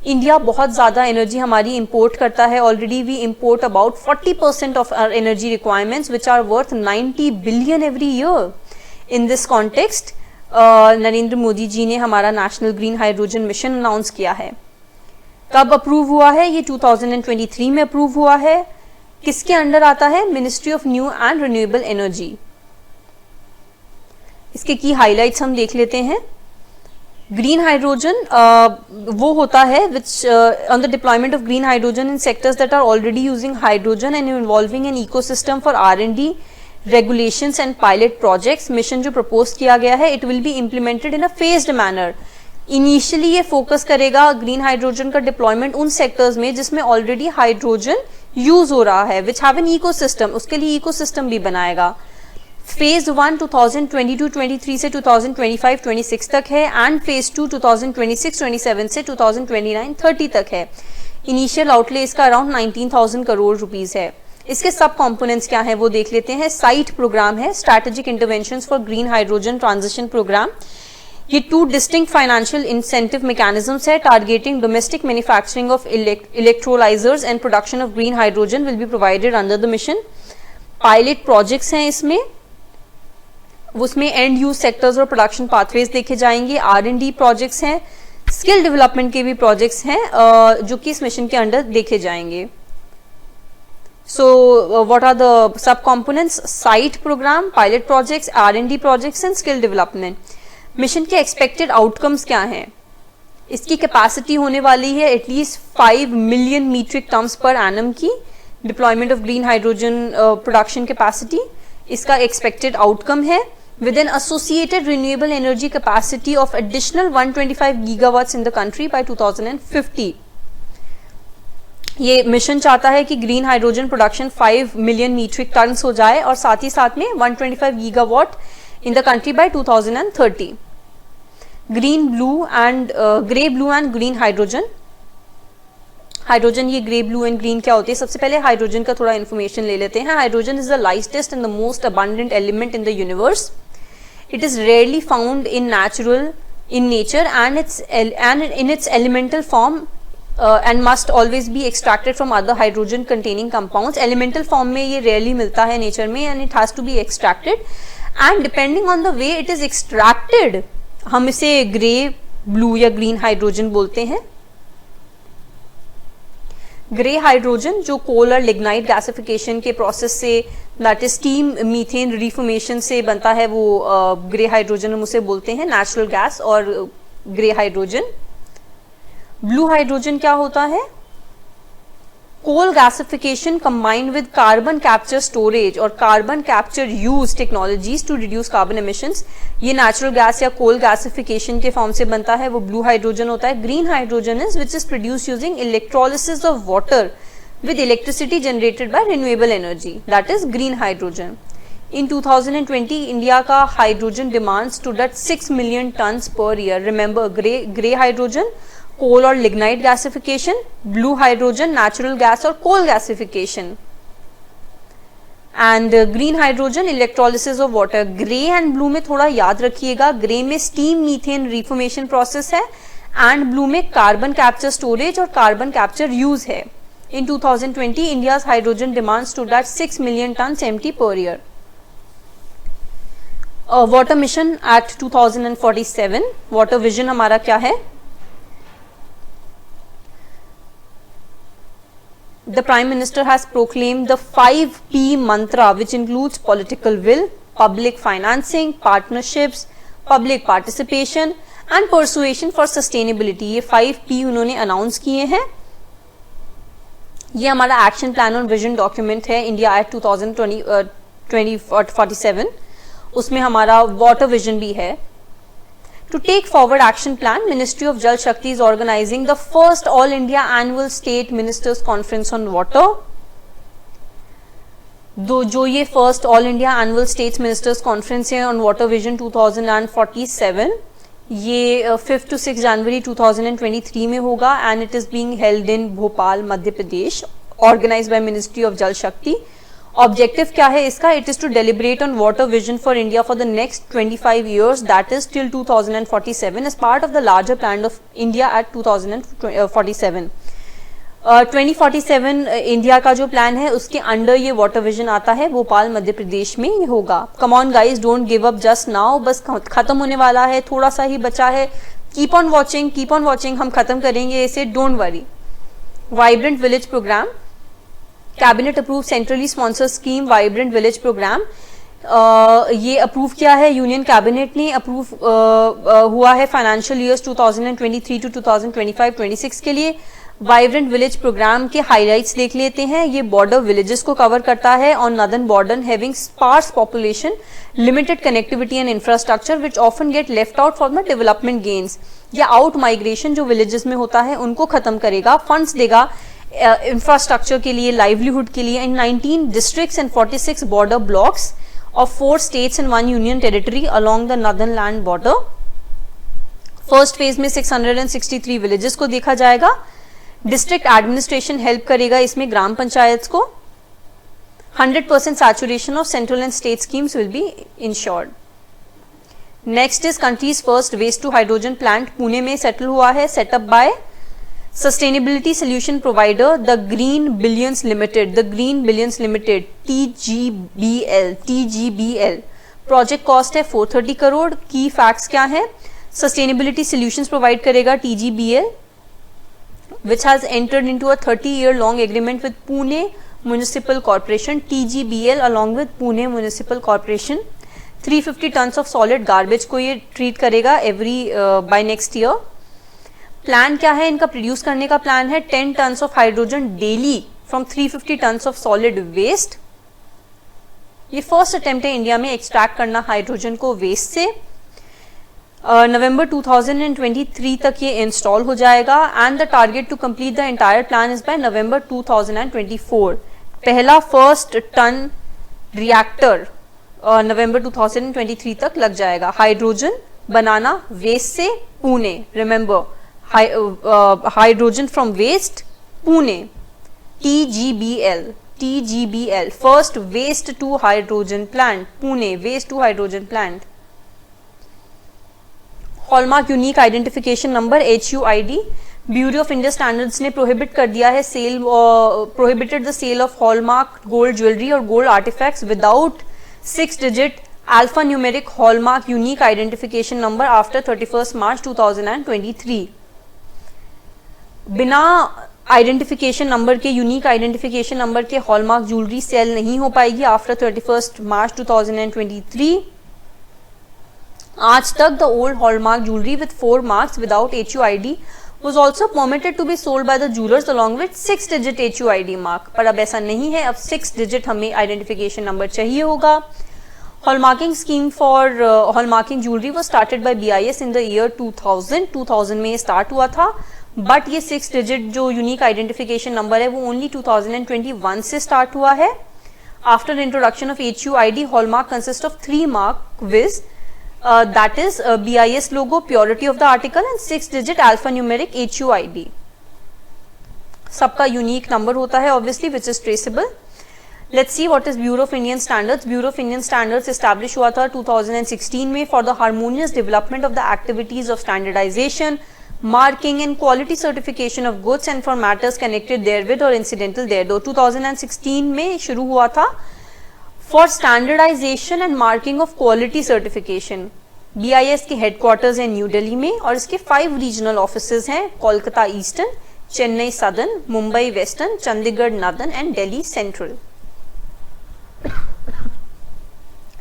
India बहुत ज़्यादा एनर्जी हमारी इंपोर्ट करता है. Already we import about 40% of our energy requirements which are worth 90 billion every year. In this context Narendra Modi ji ने हमारा national green hydrogen mission announce किया है. कब अप्रूव हुआ है? ये 2023 में अप्रूव हुआ है. किसके अंडर आता है? Ministry of new and renewable energy. इसके की हाइलाइट्स हम देख लेते हैं. ग्रीन हाइड्रोजन वो होता है which on the deployment of green hydrogen in sectors that are already using hydrogen and involving an ecosystem for R&D regulations and pilot projects. Mission जो प्रपोज किया गया है, it will be implemented in a phased manner. Initially ये focus करेगा green hydrogen का deployment उन sectors में जिसमें ऑलरेडी हाइड्रोजन यूज हो रहा है, विच हैव एन इकोसिस्टम. उसके लिए इकोसिस्टम भी बनाएगा. फेज 1 2022-23 से 2025-26 तक है एंड फेज 2 2026-27 से 2029-30 तक है. इनिशियल आउटले इसका अराउंड 19,000 करोड़ रुपीस है. इसके सब कंपोनेंट्स क्या है वो देख लेते हैं. साइट प्रोग्राम है, strategic interventions for green hydrogen transition programme. ये 2 डिस्टिंक्ट फाइनेंशियल इंसेंटिव मैकेनिज्म्स है. Targeting domestic manufacturing of electrolysers and production of green hydrogen will be provided under the mission. Pilot projects हैं इसमें, उसमें end use sectors और production pathways देखे जाएंगे. R&D projects हैं, skill development के भी प्रोजेक्ट्स हैं जो कि इस मिशन के अंडर देखे जाएंगे. So what are the sub components? Sight programme, pilot projects, R&D projects and skill development. Mission के एक्सपेक्टेड आउटकम्स क्या हैं? इसकी कैपेसिटी होने वाली है at least 5 million metric tonnes per annum की deployment of green hydrogen production capacity. इसका expected outcome है with an associated renewable energy capacity of additional 125 gigawatts in the country by 2050. ये मिशन चाहता है कि green hydrogen production 5 million metric tons हो जाए और साथ ही साथ में 125 gigawatt in the country by 2030. Green blue and grey blue and green hydrogen. Hydrogen, ये ग्रे ब्लू एंड ग्रीन क्या होती है? सबसे पहले हाइड्रोजन का थोड़ा इन्फॉर्मेशन ले लेते हैं. Hydrogen is the lightest and the most abundant element in the universe. It is rarely found in nature and in its elemental form and must always be extracted from other hydrogen containing compounds. Elemental form में ये rarely मिलता है nature में and it has to be extracted, and depending on the way it is extracted, हम इसे grey, blue या green hydrogen बोलते हैं. ग्रे हाइड्रोजन जो कोल और लिग्नाइट गैसिफिकेशन के प्रोसेस से, that is steam methane reformation से बनता है, वो ग्रे हाइड्रोजन हम उसे बोलते हैं, नेचुरल गैस और ग्रे हाइड्रोजन. ब्लू हाइड्रोजन क्या होता है? Coal gasification combined with carbon capture storage और carbon capture use technologies to reduce carbon emissions. ये नेचुरल गैस या कोल गैसिफिकेशन के फॉर्म से बनता है, वो ब्लू हाइड्रोजन होता है. Green hydrogen is which is produce using electrolysis of water with electricity generated by renewable energy, that is green hydrogen. In 2020 India का hydrogen demand stood at 6 million tons per year. Remember, gray hydrogen, coal और lignite gasification, blue hydrogen, natural gas और coal gasification, and green hydrogen electrolysis of water. Gray and blue में थोड़ा याद रखिएगा, gray में steam methane reformation process है and blue में carbon capture storage और carbon capture use है. In 2020, India's hydrogen demand stood at 6 million tons MT per year. Water mission at 2047. Water vision हमारा क्या है? The Prime Minister has proclaimed the 5P mantra, which includes political will, public financing, partnerships, public participation and persuasion for sustainability. ये 5P उन्होंने announce किए हैं. ये हमारा action plan और विजन डॉक्यूमेंट है इंडिया एट 2047. उसमें हमारा वाटर विजन भी है. To take forward action plan, ministry of Jal Shakti is organising the first all India annual state ministers conference on water. जो ये first all India annual states ministers conference है on water vision 2047, ये 5 to 6 जनवरी 2023 में होगा and it is being held in Bhopal, Madhya Pradesh, organised by ministry of Jal Shakti. Objective क्या है इसका? It is to deliberate on water vision for India for the next 25 years, that is till 2047 as part of the larger plan of India at 2047. 2047 India का जो plan है उसके under ये water vision आता है. भोपाल मध्य प्रदेश में ये होगा. Come on guys, don't give up just now. बस खत्म होने वाला है, थोड़ा सा ही बचा है. कीप ऑन वॉचिंग, हम खत्म करेंगे इसे, don't worry. Vibrant village program, cabinet approve centrally sponsor scheme vibrant village program. ये अप्रूव किया है यूनियन कैबिनेट ने. अप्रूव हुआ है फाइनेंशियल ईयर्स 2023 टू 2025-26 के लिए. वाइब्रेंट विलेज प्रोग्राम के हाईलाइट्स देख लेते हैं. ये बॉर्डर विलेजेस को कवर करता है on northern border having sparse population, limited connectivity and infrastructure which often get left out for the development gains. या आउट माइग्रेशन जो विलेजेस में होता है उनको खत्म करेगा. फंड्स देगा इंफ्रास्ट्रक्चर के लिए, लाइवलीहुड के लिए. इन 19 districts and 46 border blocks of 4 states and 1 union territory along the northern land border. First phase में 663 विलेजेस को देखा जाएगा. डिस्ट्रिक्ट एडमिनिस्ट्रेशन हेल्प करेगा इसमें ग्राम पंचायत को. 100% saturation of central and state schemes will be ensured. Next is country's first waste to hydrogen plant Pune में settle हुआ है. Setup by sustainability solution provider the green billions limited, TGBL. Project cost है 430 crore. Key facts क्या है? Sustainability solutions provide करेगा TGBL, which has entered into a 30-year long agreement with Pune Municipal Corporation. TGBL along with Pune Municipal Corporation 350 tons of solid garbage को ये treat करेगा by next year. Plan क्या है इनका? Produce करने का plan है 10 tons of hydrogen daily from 350 tons of solid waste. ये फर्स्ट अटेम्प्ट है इंडिया में एक्सट्रैक्ट करना हाइड्रोजन को वेस्ट से. नवंबर 2023 तक ये इंस्टॉल हो जाएगा and the target to complete the entire plan is by November 2024. पहला फर्स्ट टन रिएक्टर नवंबर 2023 तक लग जाएगा. हाइड्रोजन बनाना वेस्ट से Pune. Remember, hydrogen from waste Pune. TGBL, first waste to hydrogen plant Pune, waste to hydrogen plant. Hallmark unique identification number HUID. Bureau of Indian standards ने prohibit कर दिया है prohibited the sale of hallmark gold jewellery और gold artefacts without 6 digit alphanumeric hallmark unique identification number after 31 March 2023. बिना identification number के, unique identification number के hallmark jewellery sale नहीं हो पाएगी आफ्टर 31 March 2023. आज तक the old hallmark jewelry with 4 marks without HUID was also permitted to be sold by the jewelers along with 6 digit HUID mark. पर अब ऐसा नहीं है. अब 6 digit हमें आइडेंटिफिकेशन नंबर चाहिए होगा. Hallmarking scheme for hallmarking jewellery was started by BIS in the year 2000 में स्टार्ट हुआ था. बट ये 6 digit जो यूनिक आइडेंटिफिकेशन नंबर है वो ओनली 2021 से स्टार्ट हुआ है. After introduction of HUID, hallmark consist of 3 mark with that is BIS logo, purity of the article and 6 digit alphanumeric HUID. सबका यूनिक नंबर होता है obviously which is traceable. Let's see what is Bureau of Indian Standards. Bureau of Indian Standards established हुआ था 2016 में for the harmonious development of the activities of standardization, marking and quality certification of goods and for matters connected therewith or incidental thereto. 2016 में शुरू हुआ था for standardisation and marking of quality certification. BIS के headquarters है New Delhi में और इसके 5 regional offices हैं. Kolkata eastern, Chennai southern, Mumbai western, Chandigarh northern and Delhi central.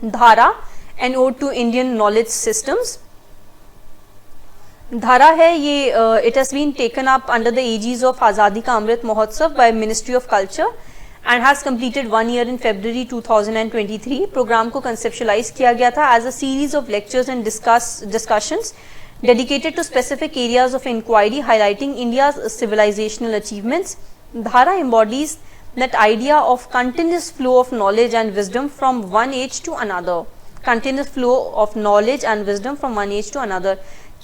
Dhara and ode to Indian knowledge systems. Dhara है ये it has been taken up under the aegis of Azadi ka Amrit Mahotsav by ministry of culture and has completed 1 year in February 2023. Programme को कंसेप्शुलाइज किया गया था as a series of lectures and discussions dedicated to specific areas of inquiry highlighting India's civilizational achievements. Dhara embodies that idea of continuous flow of knowledge and wisdom from one age to another. Continuous flow of knowledge and wisdom from one age to another.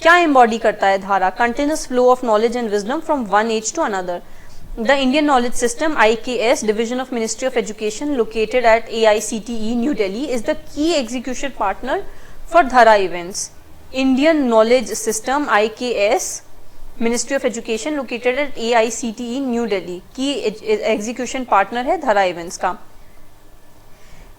क्या embody करता है धारा? Continuous flow of knowledge and wisdom from one age to another. The Indian Knowledge System IKS Division of Ministry of Education located at AICTE New Delhi is the key execution partner for Dhara events. Indian Knowledge System IKS Ministry of Education located at AICTE New Delhi की execution partner है धरा events का.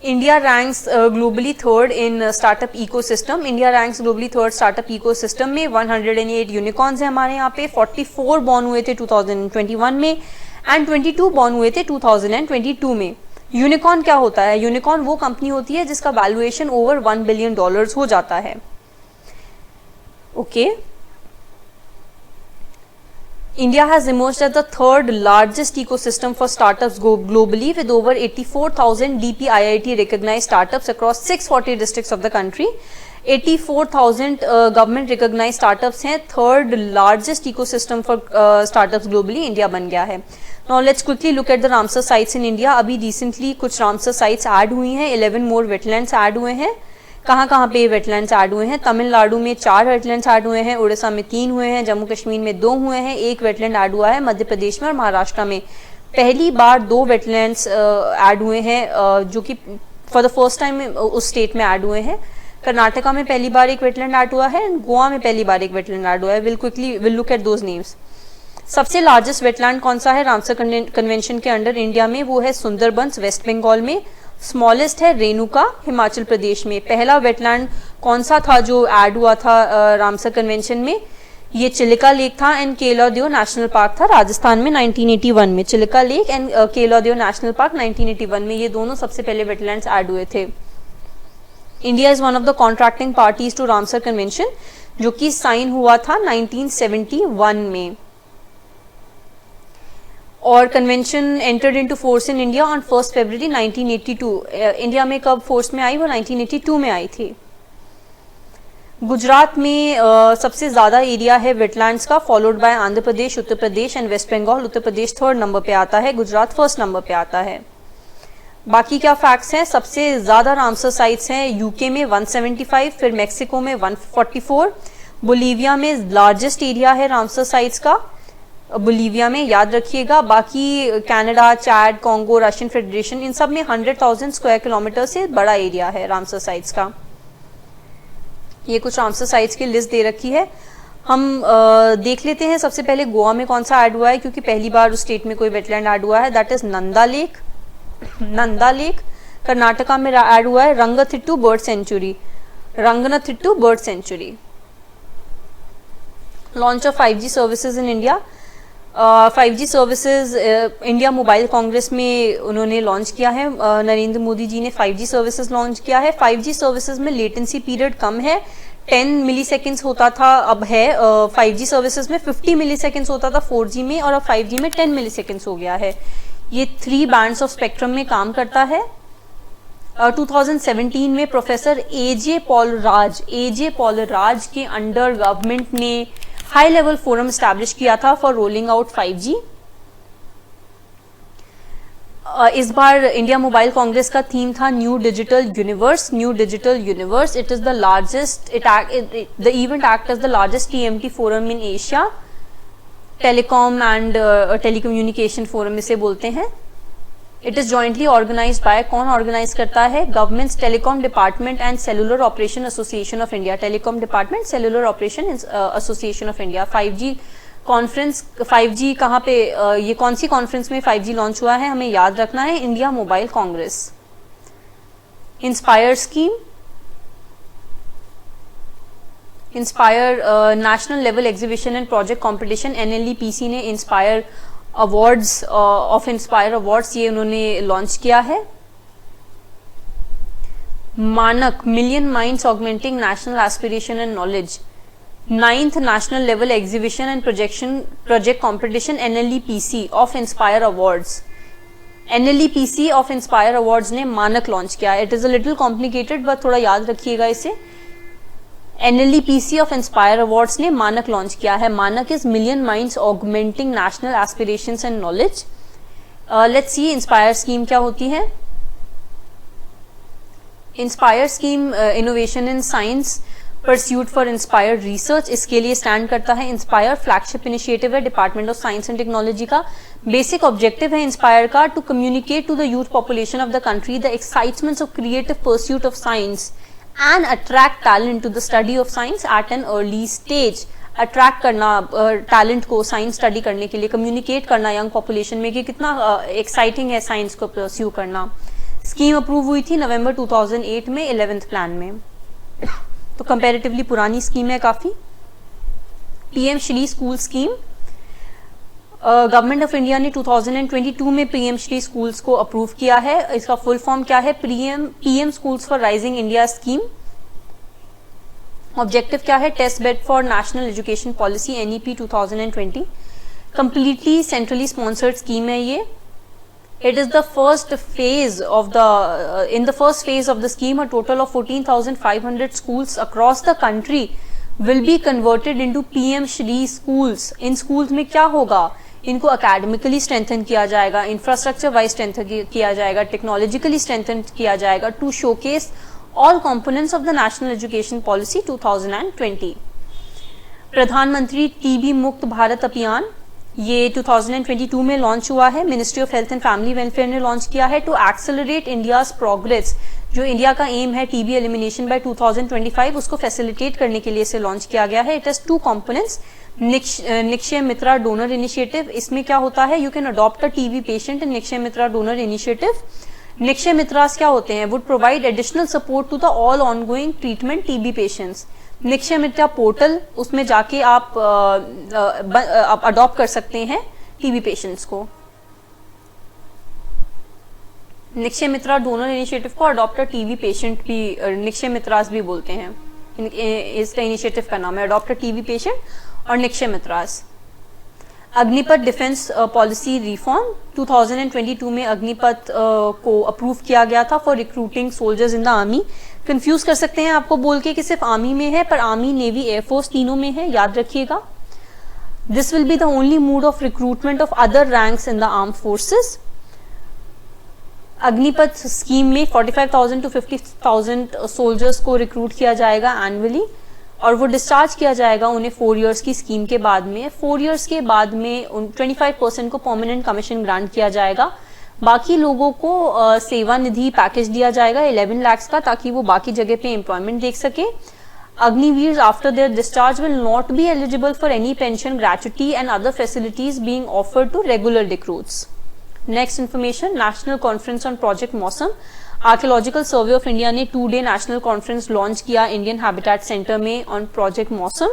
India ranks globally third in startup ecosystem. India ranks globally third startup ecosystem में 108 unicorns हैं हमारे यहाँ पे. 44 born हुए थे 2021 में and 22 born हुए थे 2022 में. यूनिकॉर्न क्या होता है? यूनिकॉर्न वो कंपनी होती है जिसका वैल्यूएशन ओवर $1 बिलियन हो जाता है. Okay. India has emerged as the third largest ecosystem for startups globally with over 84,000 DPIIT recognized startups across 640 districts of the country. 84,000 government recognized startups हैं. Third largest ecosystem for startups globally India बन गया है. Now let's quickly look at the Ramsar sites in India. अभी recently कुछ Ramsar sites add हुई हैं. 11 more wetlands add हुए हैं. कहाँ पे वेटलैंड्स ऐड हुए हैं? तमिलनाडु में 4 वेटलैंड्स ऐड हुए हैं, उड़ीसा में 3 हुए हैं, जम्मू कश्मीर में 2 हुए हैं, 1 वेटलैंड ऐड हुआ है मध्य प्रदेश में और महाराष्ट्र में. पहली बार 2 वेटलैंड्स ऐड हुए हैं जो कि फॉर द फर्स्ट टाइम उस स्टेट में ऐड हुए हैं. कर्नाटका में पहली बार एक वेटलैंड ऐड हुआ है, गोवा में पहली बार एक वेटलैंड ऐड हुआ है. Will look at those names. सबसे लार्जेस्ट वेटलैंड कौन सा है रामसर कन्वेंशन के अंडर इंडिया में? वो है सुंदरबंस वेस्ट बंगाल में. स्मॉलेस्ट है रेणुका हिमाचल प्रदेश में. पहला वेटलैंड कौन सा था जो ऐड हुआ था रामसर कन्वेंशन में? ये चिलिका लेक था एंड केलादेव नेशनल पार्क था राजस्थान में 1981 में. Chilika lake and Keoladeo national park 1981 में, ये दोनों सबसे पहले वेटलैंड्स ऐड हुए थे. India is one of the contracting parties to Ramsar convention जो कि साइन हुआ था 1971 में. और convention entered into force in India on 1 February 1982. India में कब फोर्स में आई? वो 1982 में आई थी. गुजरात में सबसे ज्यादा एरिया है वेटलैंड्स का, followed by Andhra Pradesh, Uttar Pradesh and West Bengal. Uttar Pradesh 3rd number पे आता है, गुजरात 1st नंबर पे आता है. बाकी क्या फैक्ट्स हैं? सबसे ज्यादा रामसर साइट्स हैं यूके में 175, फिर मेक्सिको में 144. बोलीविया में लार्जेस्ट एरिया है रामसर साइट्स का, बोलीविया में, याद रखिएगा. बाकी Canada, Chad, Congo, Russian federation, इन सब में 100,000 स्क्वायर किलोमीटर से बड़ा एरिया है रामसर साइट्स का. ये कुछ रामसर साइट्स की लिस्ट दे रखी है. हम देख लेते हैं सबसे पहले गोवा में कौन सा ऐड हुआ है, क्योंकि पहली बार उस स्टेट में कोई वेटलैंड ऐड हुआ है. That is Nanda lake. Karnataka में ऐड हुआ है Ranganathittu bird sanctuary. Ranganathittu bird sanctuary. Launch of 5G services in India. 5G services India mobile congress में उन्होंने लॉन्च किया है. नरेंद्र मोदी जी ने 5G सर्विसेज लॉन्च किया है. 5G सर्विसेज में लेटेंसी पीरियड कम है, 10 मिली सेकेंड्स होता था, अब है 5G सर्विसेज में 50 मिली सेकेंड्स होता था 4G में, और अब 5G में 10 मिली सेकेंड्स हो गया है. ये 3 बैंड्स ऑफ स्पेक्ट्रम में काम करता है. 2017 में प्रोफेसर AJ पॉलराज के अंडर गवर्नमेंट ने हाई लेवल फोरम स्टैब्लिश किया था फॉर रोलिंग आउट 5G. इस बार इंडिया मोबाइल कांग्रेस का थीम था new digital universe. It is the largest, the event act as the largest TMT forum in Asia. Telecom and telecommunication forum इसे बोलते हैं. It is jointly organised by, कौन organise करता है? Government's telecom department and cellular operation association of India. Telecom department, cellular operation association of India. 5G conference. 5G कहाँ पे, ये कौन सी कॉन्फ्रेंस में 5G लॉन्च हुआ है हमें याद रखना है? India mobile Congress. Inspire scheme. Inspire national level exhibition and project competition. NLEPC ने inspire awards of inspire awards ये उन्होंने लॉन्च किया है. मानक, million minds augmenting national aspiration and knowledge. 9th national level exhibition and project competition NLEPC of inspire awards. NLEPC of inspire awards ने मानक launch किया. It is a little complicated but थोड़ा याद रखिएगा इसे. NLEPC ऑफ इंस्पायर अवार्ड्स ने मानक launch किया है. Manak is million minds augmenting national aspirations and knowledge. Let's see inspire scheme क्या होती है. Inspire scheme innovation in science pursuit for inspire research, इसके लिए स्टैंड करता है। इंस्पायर फ्लैगशिप इनिशिएटिव है department of science and technology का। बेसिक ऑब्जेक्टिव है इंस्पायर का to communicate to the youth population of the country the excitements of creative pursuit of science and attract talent to the study of science at an early stage. Attract करना talent को science study करने के लिए, communicate करना young population में कि कितना exciting है साइंस को परस्यू करना। स्कीम अप्रूव हुई थी नवंबर 2008 में 11th प्लान में, तो कंपैरेटिवली पुरानी स्कीम है काफी। PM Shri school scheme, government of India ने 2022 में पीएम श्री स्कूल्स को अप्रूव किया है। इसका फुल फॉर्म क्या है? PM schools for rising India scheme. Objective क्या है? Test bed for national education policy NEP 2020। Completely centrally sponsored scheme है ये। It is the first phase of in the first phase of the scheme, a total of 14,500 schools across the country will be converted into PM Shri schools. In schools में क्या होगा? इनको academically strengthen किया जाएगा, infrastructure wise strengthen किया जाएगा, technologically strengthen किया जाएगा to showcase all components of the National Education Policy 2020. प्रधानमंत्री टीबी मुक्त भारत अभियान ये 2022 में लॉन्च हुआ है। Ministry of health and family welfare ने लॉन्च किया है टू एक्सेलरेट इंडियाज प्रोग्रेस। जो इंडिया का एम है टीबी एलिमिनेशन बाय 2025, उसको फैसिलिटेट करने के लिए इसे लॉन्च किया गया है। It has 2 components, Nikshay Mitra donor initiative. इसमें क्या होता है? You can adopt a TB patient in Nikshay Mitra donor initiative. Nikshay Mitras क्या होते हैं? Would provide additional support to the all ongoing treatment TB patients. Nikshay Mitra portal, उसमें जाके आप अडॉप्ट कर सकते हैं टीबी पेशेंट्स को। निक्षय मित्रा डोनर इनिशिएटिव को अडॉप्ट टीबी पेशेंट भी, निक्षय मित्रास भी बोलते हैं। इसका इनिशिएटिव का नाम है अडॉप्ट टीबी पेशेंट और Nikshay Mitras. Agnipath defence policy reform 2022 में अग्निपथ को अप्रूव किया गया था for recruiting soldiers in the army. Confuse कर सकते हैं आपको बोल के कि सिर्फ आर्मी में है, पर आर्मी, नेवी, एयरफोर्स तीनों में है, याद रखिएगा। This will be the only mode of recruitment of other ranks in the armed forces. Agnipath scheme में 45,000 to 50,000 सोल्जर्स को रिक्रूट किया जाएगा एनुअली, और वो डिस्चार्ज किया जाएगा उन्हें 4 इयर्स की स्कीम के बाद में। 4 इयर्स के बाद में 25% को परमानेंट कमीशन ग्रांट किया जाएगा। बाकी लोगों को सेवा निधि पैकेज दिया जाएगा 11 लाख का, ताकि वो बाकी जगह पे एम्प्लॉयमेंट देख सके। Agniveer after their discharge will not be eligible for any pension, gratuity and other facilities being offered to regular recruits. Next information, national conference on project Mausam. Archaeological survey of India ने 2-day नेशनल कॉन्फ्रेंस लॉन्च किया Indian habitat centre में on project Mausam.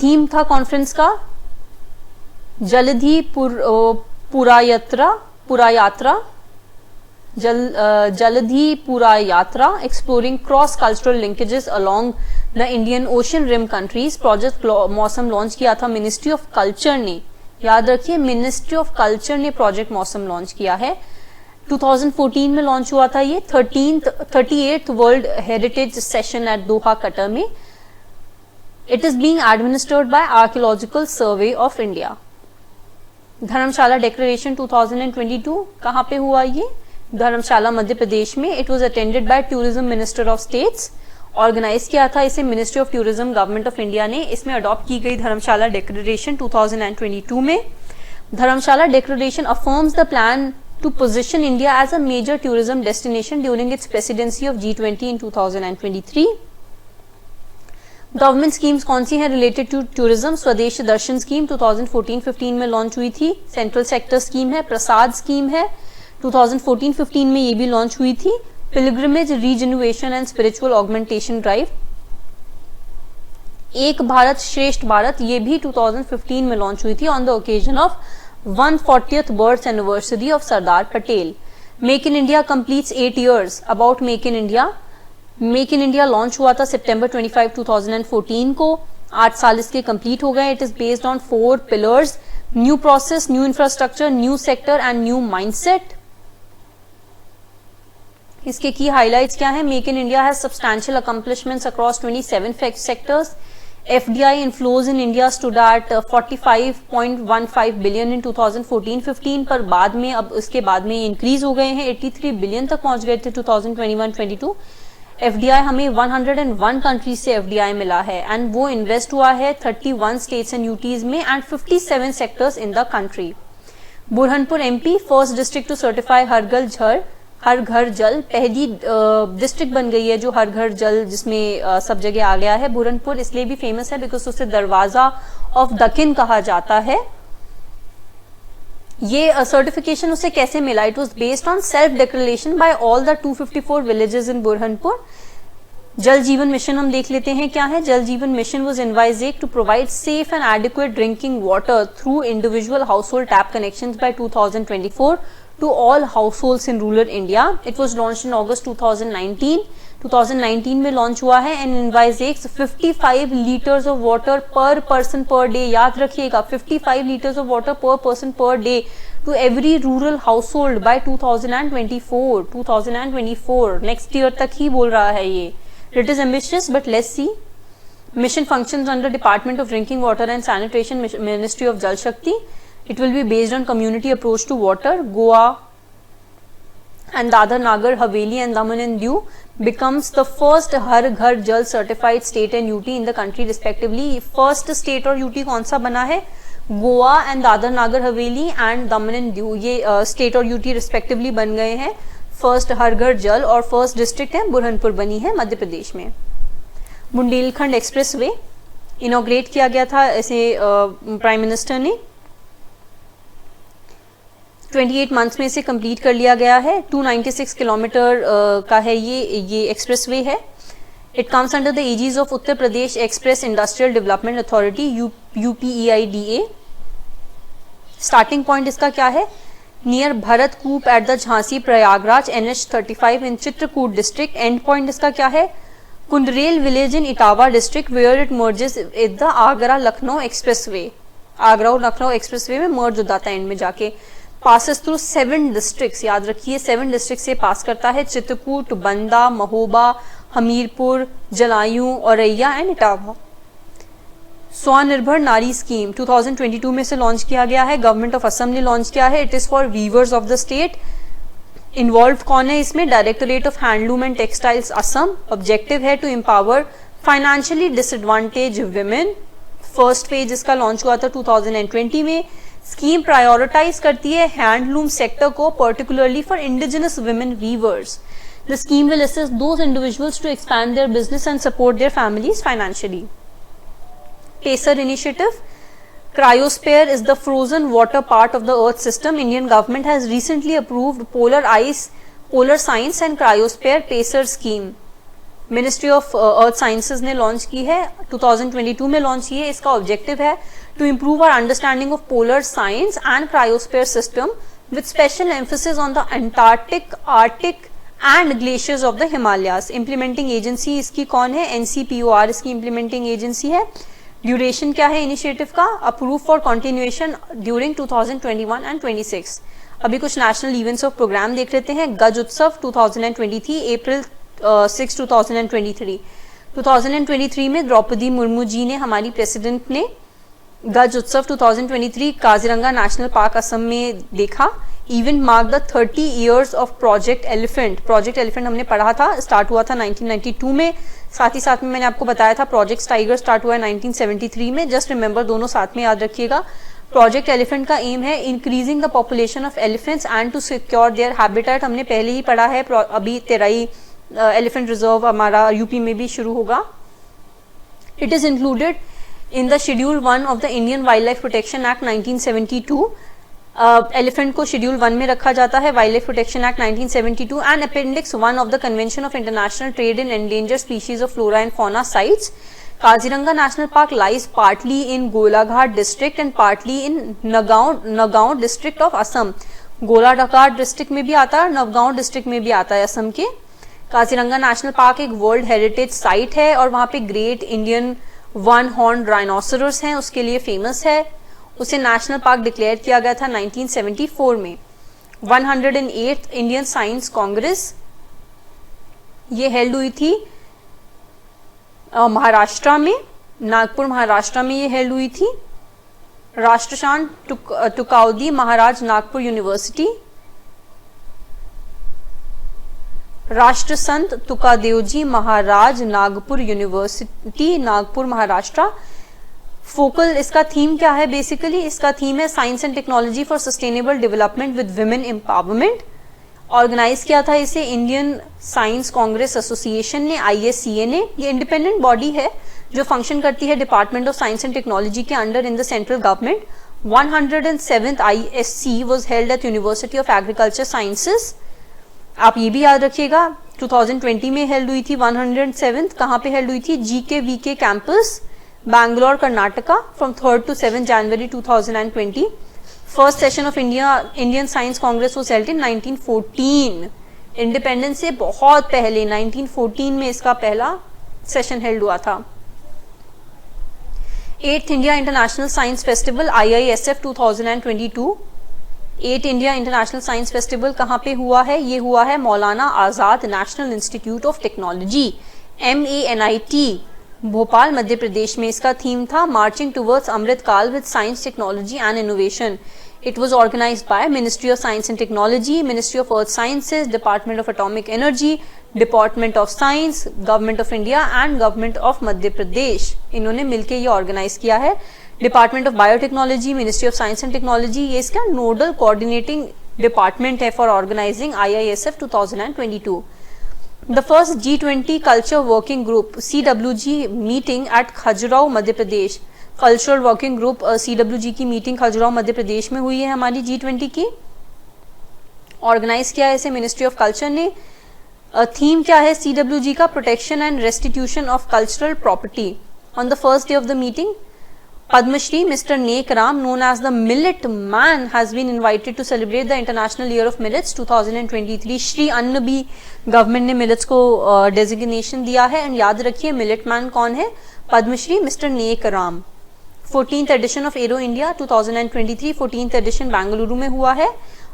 Theme था conference का Jaladhi Purayatra, Jaladhi Purayatra, exploring cross cultural linkages along the Indian ocean rim countries. Project Mausam launch किया था ministry of culture ने, याद रखिए मिनिस्ट्री ऑफ कल्चर ने प्रोजेक्ट मौसम लॉन्च किया है। 2014 में लॉन्च हुआ था ये 38th world heritage session at Doha Qatar में। It is being administered by archaeological survey of India. Dharamshala declaration 2022 कहाँ पे हुआ ये? धर्मशाला मध्य प्रदेश में। It was attended by tourism minister of states. Organise किया था इसे ministry of tourism government of India ने। इसमें अडॉप्ट की गई धर्मशाला डिक्लेरेशन 2022 में। Dharamshala declaration affirms the plan to position India as a major tourism destination during its presidency of G20 in 2023. Government schemes कौन सी हैं रिलेटेड टू टूरिज्म? स्वदेश दर्शन scheme 2014-15 में launch हुई थी, सेंट्रल सेक्टर स्कीम है। प्रसाद स्कीम है 2014-15 में, ये भी लॉन्च हुई थी। Pilgrimage regeneration and spiritual augmentation drive. एक भारत श्रेष्ठ भारत, ये भी 2015 में लॉन्च हुई थी on the occasion of 140th birth anniversary of Sardar Patel. Make in India completes 8 years। About make in India, make in India launch हुआ था सितंबर 25, 2014 को। 8 साल इसके कंप्लीट हो गए। It is based on 4 pillars, new process, new infrastructure, new sector and new mindset. इसके की highlights क्या है? Make in India has substantial accomplishments across 27 sectors. FDI inflows in India stood at 45.15 billion in 2014-15, पर बाद में, अब इसके बाद में इंक्रीज हो गए हैं, 83 बिलियन तक पहुंच गए थे 2021-22। FDI हमें 101 कंट्रीज से FDI मिला है एंड वो इन्वेस्ट हुआ है 31 स्टेट्स एंड यूटीज में and 57 sectors in the country. Burhanpur MP first district to certify Har Ghar Jal, पहली डिस्ट्रिक्ट बन गई है जो हर घर जल जिसमें सब जगह आ गया है। बुरहानपुर इसलिए भी फेमस है बिकॉज उसे दरवाजा ऑफ दक्कन कहा जाता है। ये सर्टिफिकेशन उसे कैसे मिला? It was based on self declaration bye all the 254 villages in Burhanpur. जल जीवन मिशन हम देख लेते हैं क्या है। Jal Jeevan mission was envisaged to provide safe and adequate drinking water through individual household tap connections by 2024 to all households in rural India. It was launched in August 2019. 2019 में launch हुआ है and envisages 55 liters of water per person per day. याद रखिएगा 55 liters of water per person per day to every rural household by 2024. 2024 next year तक ही बोल रहा है ये. It is ambitious but let's see. Mission functions under Department of Drinking Water and Sanitation, Ministry of Jal Shakti. It will be based on community approach to water. Goa and Dadar Nagar Haveli and Daman and Diu becomes the first Har Ghar Jal certified state and UT in the country respectively. First state और UT कौन सा बना है? Goa and Dadar Nagar Haveli and Daman and Diu, ये state और UT respectively बन गए हैं। फर्स्ट हर घर जल और फर्स्ट डिस्ट्रिक्ट है बुरहानपुर बनी है मध्य प्रदेश में। बुंदेलखंड एक्सप्रेस वे इनॉग्रेट किया गया था ऐसे प्राइम मिनिस्टर ने। 28 मंथ्स में इसे कंप्लीट कर लिया गया है। 296 किलोमीटर का है ये एक्सप्रेसवे है। It comes under the aegis of Uttar Pradesh express industrial development authority UPEIDA। Starting point इसका क्या है? Near Bharat Koop at the Jhansi Prayagraj NH35 in Chitrakoot district. End point इसका क्या है? Kudrail village in Etawah district where it merges with the Agra Lucknow expressway. Agra और Lucknow expressway में मर्ज हो जाता है एंड में जाके। पासेस थ्रू 7 डिस्ट्रिक्ट्स, याद रखिए 7 डिस्ट्रिक्ट से पास करता है। चित्रकूट, बंदा, महोबा, हमीरपुर, जलायू, औरैया एंड इटावा। स्वनिर्भर नारी स्कीम 2022 में से लॉन्च किया गया है। गवर्नमेंट ऑफ असम ने लॉन्च किया है। It is for weavers of the state. Involve कौन है इसमें? Directorate of handloom and textiles Assam. Objective है to empower financially disadvantage women. First phase इसका लॉन्च हुआ था 2020 में। स्कीम प्रायोरिटाइज करती है हैंडलूम सेक्टर को, particularly for indigenous women weavers. The scheme will assist those individuals to expand their business and support their families financially. PACER initiative cryosphere is the frozen water part of the earth system. Indian government has recently approved polar ice, polar science and cryosphere PACER scheme. Ministry of earth sciences ने launch की है, 2022 में launch की है। इसका objective है to improve our understanding of polar science and cryosphere system with special emphasis on the Antarctic, Arctic and glaciers of the Himalayas. Implementing agency इसकी कौन है? NCPOR इसकी इंप्लीमेंटिंग एजेंसी है। ड्यूरेशन क्या है इनिशिएटिव का? Approve for continuation during 2021 and 26। अभी कुछ नेशनल इवेंट्स ऑफ प्रोग्राम देख लेते हैं। गज उत्सव 2023 अप्रैल 6 2023। 2023 में द्रौपदी मुर्मू जी ने, हमारी प्रेसिडेंट ने, गज उत्सव 2023 काजीरंगा नेशनल पार्क असम में देखा। Event mark the 30 years of project elephant. Project elephant हमने पढ़ा था, स्टार्ट हुआ था 1992 में। साथ ही साथ में मैंने आपको बताया था प्रोजेक्ट टाइगर स्टार्ट हुआ है 1973 में। जस्ट रिमेंबर, दोनों साथ में याद रखिएगा। प्रोजेक्ट एलिफेंट का एम है increasing the population of elephants and to secure their habitat. हमने पहले ही पढ़ा है। अभी तेराई एलिफेंट रिजर्व हमारा यूपी में भी शुरू होगा। It is included in the schedule 1 of the Indian wild life protection act 1972। Elephant को शेड्यूल 1 में रखा जाता है, wild life protection act 1972 and appendix 1 of the convention of international trade in endangered species of flora and fauna sites. Kaziranga national park lies partly in Golaghat district and partly in Nagaon district of Assam. Golaghat district में भी आता है, Navgaon district में भी आता है असम के। Kaziranga national park एक वर्ल्ड हेरिटेज साइट है और वहां पे great Indian one horn rhinoceros हैं, उसके लिए फेमस है। उसे नेशनल पार्क डिक्लेयर किया गया था 1974 में। 108th इंडियन साइंस कांग्रेस ये हेल्ड हुई थी महाराष्ट्र में, नागपुर महाराष्ट्र में ये हेल्ड हुई थी। Rashtrasant Tukadoji Maharaj Nagpur university. Rashtrasant Tukadoji Maharaj Nagpur university, Nagpur Maharashtra. Focal इसका थीम क्या है? बेसिकली इसका थीम है science and technology for sustainable development with women empowerment. Organise किया था इसे इंडियन साइंस कांग्रेस एसोसिएशन ने, ISCA ने। ये इंडिपेंडेंट बॉडी है जो फंक्शन करती है department of science and technology के under in the central government. 107th ISC was held at University of Agriculture Sciences। आप ये भी याद रखिएगा 2020 में हेल्ड हुई थी 107th। कहाँ पे हेल्ड हुई थी? GKVK campus, Bangalore, Karnataka, from 3rd to 7th January 2020। First session of Indian science Congress was held in 1914। Independence से बहुत पहले 1914 में इसका पहला सेशन हेल्ड हुआ था। 8th India international science festival IISF 2022। 8 India international science festival कहाँ पे हुआ है? ये हुआ है Maulana Azad national institute of technology, MANIT, Bhopal, Madhya Pradesh में। इसका थीम था marching towards Amrit Kaal with science, technology and innovation. It was organized by Ministry of Science and Technology, Ministry of Earth Sciences, Department of Atomic Energy, Department of Science, Government of India and Government of Madhya Pradesh। इन्होंने मिलके ये organise किया है। Department of biotechnology, ministry of science and technology, ये इसका nodal coordinating department है for organising IISF 2022। The first G20 Culture Working Group CWG meeting at Khajuraho, Madhya Pradesh. Cultural working group CWG की meeting Khajuraho, मध्य प्रदेश में हुई है हमारी G20 की। ऑर्गेनाइज किया है इसे मिनिस्ट्री ऑफ कल्चर ने। थीम क्या है CWG का? Protection and restitution of cultural property. On the first day of the meeting, Padmashri mister Nek Ram, known as the Millet Man, has been invited to celebrate the International Year of Millets 2023। Shri अन्न भी government ने millets को designation दिया है। And याद रखिए millet man कौन है? Padmashri mister Nek Ram. 14th edition of aero India 2023, 14th edition Bengaluru में हुआ है।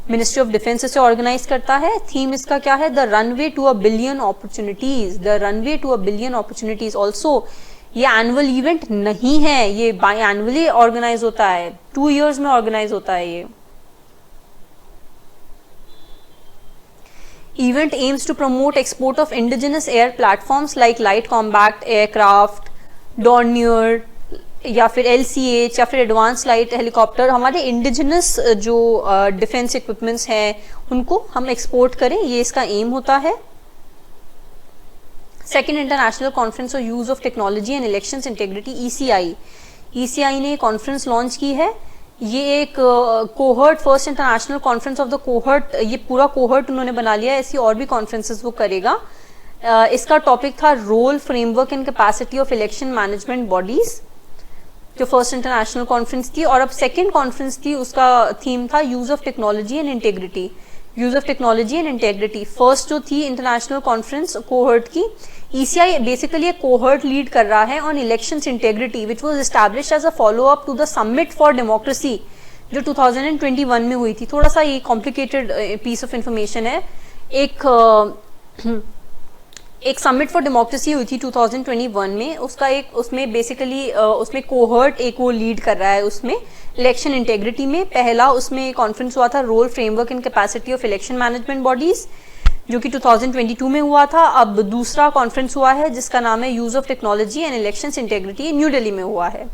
मिनिस्ट्री ऑफ डिफेंस इसे ऑर्गेनाइज करता है। थीम इसका क्या है? The runway to a billion opportunities, the runway to a billion opportunities. Also ये एनुअल इवेंट नहीं है, ये बाई एनुअली ऑर्गेनाइज होता है, 2 years में ऑर्गेनाइज होता है ये event. Aims to promote export of indigenous air platforms like light combat aircraft, Dornier या फिर LCH या फिर एडवांस लाइट हेलीकॉप्टर। हमारे इंडिजिनस जो डिफेंस इक्विपमेंट्स हैं उनको हम एक्सपोर्ट करें, ये इसका एम होता है। Second international conference of use of technology and elections integrity ECI ने कॉन्फ्रेंस लॉन्च की है। ये एक cohort, first international conference of the cohort, ये पूरा कोहर्ट उन्होंने बना लिया है। ऐसी और भी कॉन्फ्रेंसेस वो करेगा। इसका टॉपिक था role, framework and capacity of election management bodies, जो फर्स्ट इंटरनेशनल कॉन्फ्रेंस थी। और अब सेकेंड कॉन्फ्रेंस थी, उसका थीम था use of technology and integrity, use of technology and integrity. First जो थी इंटरनेशनल कॉन्फ्रेंस कोहर्ट की, ECI बेसिकली एक कोहर्ट लीड कर रहा है on elections integrity, which was established as a follow up to the summit for democracy जो 2021 में हुई थी। थोड़ा सा ये कॉम्प्लिकेटेड पीस ऑफ इंफॉर्मेशन है। एक समिट फॉर डेमोक्रेसी हुई थी 2021 में, उसका एक उसमें बेसिकली उसमें कोहर्ट एक वो लीड कर रहा है उसमें इलेक्शन इंटेग्रिटी में। पहला उसमें कॉन्फ्रेंस हुआ था role, framework and capacity of election management bodies, जो कि 2022 में हुआ था। अब दूसरा कॉन्फ्रेंस हुआ है जिसका नाम है use of technology and elections integrity, new Delhi में हुआ है।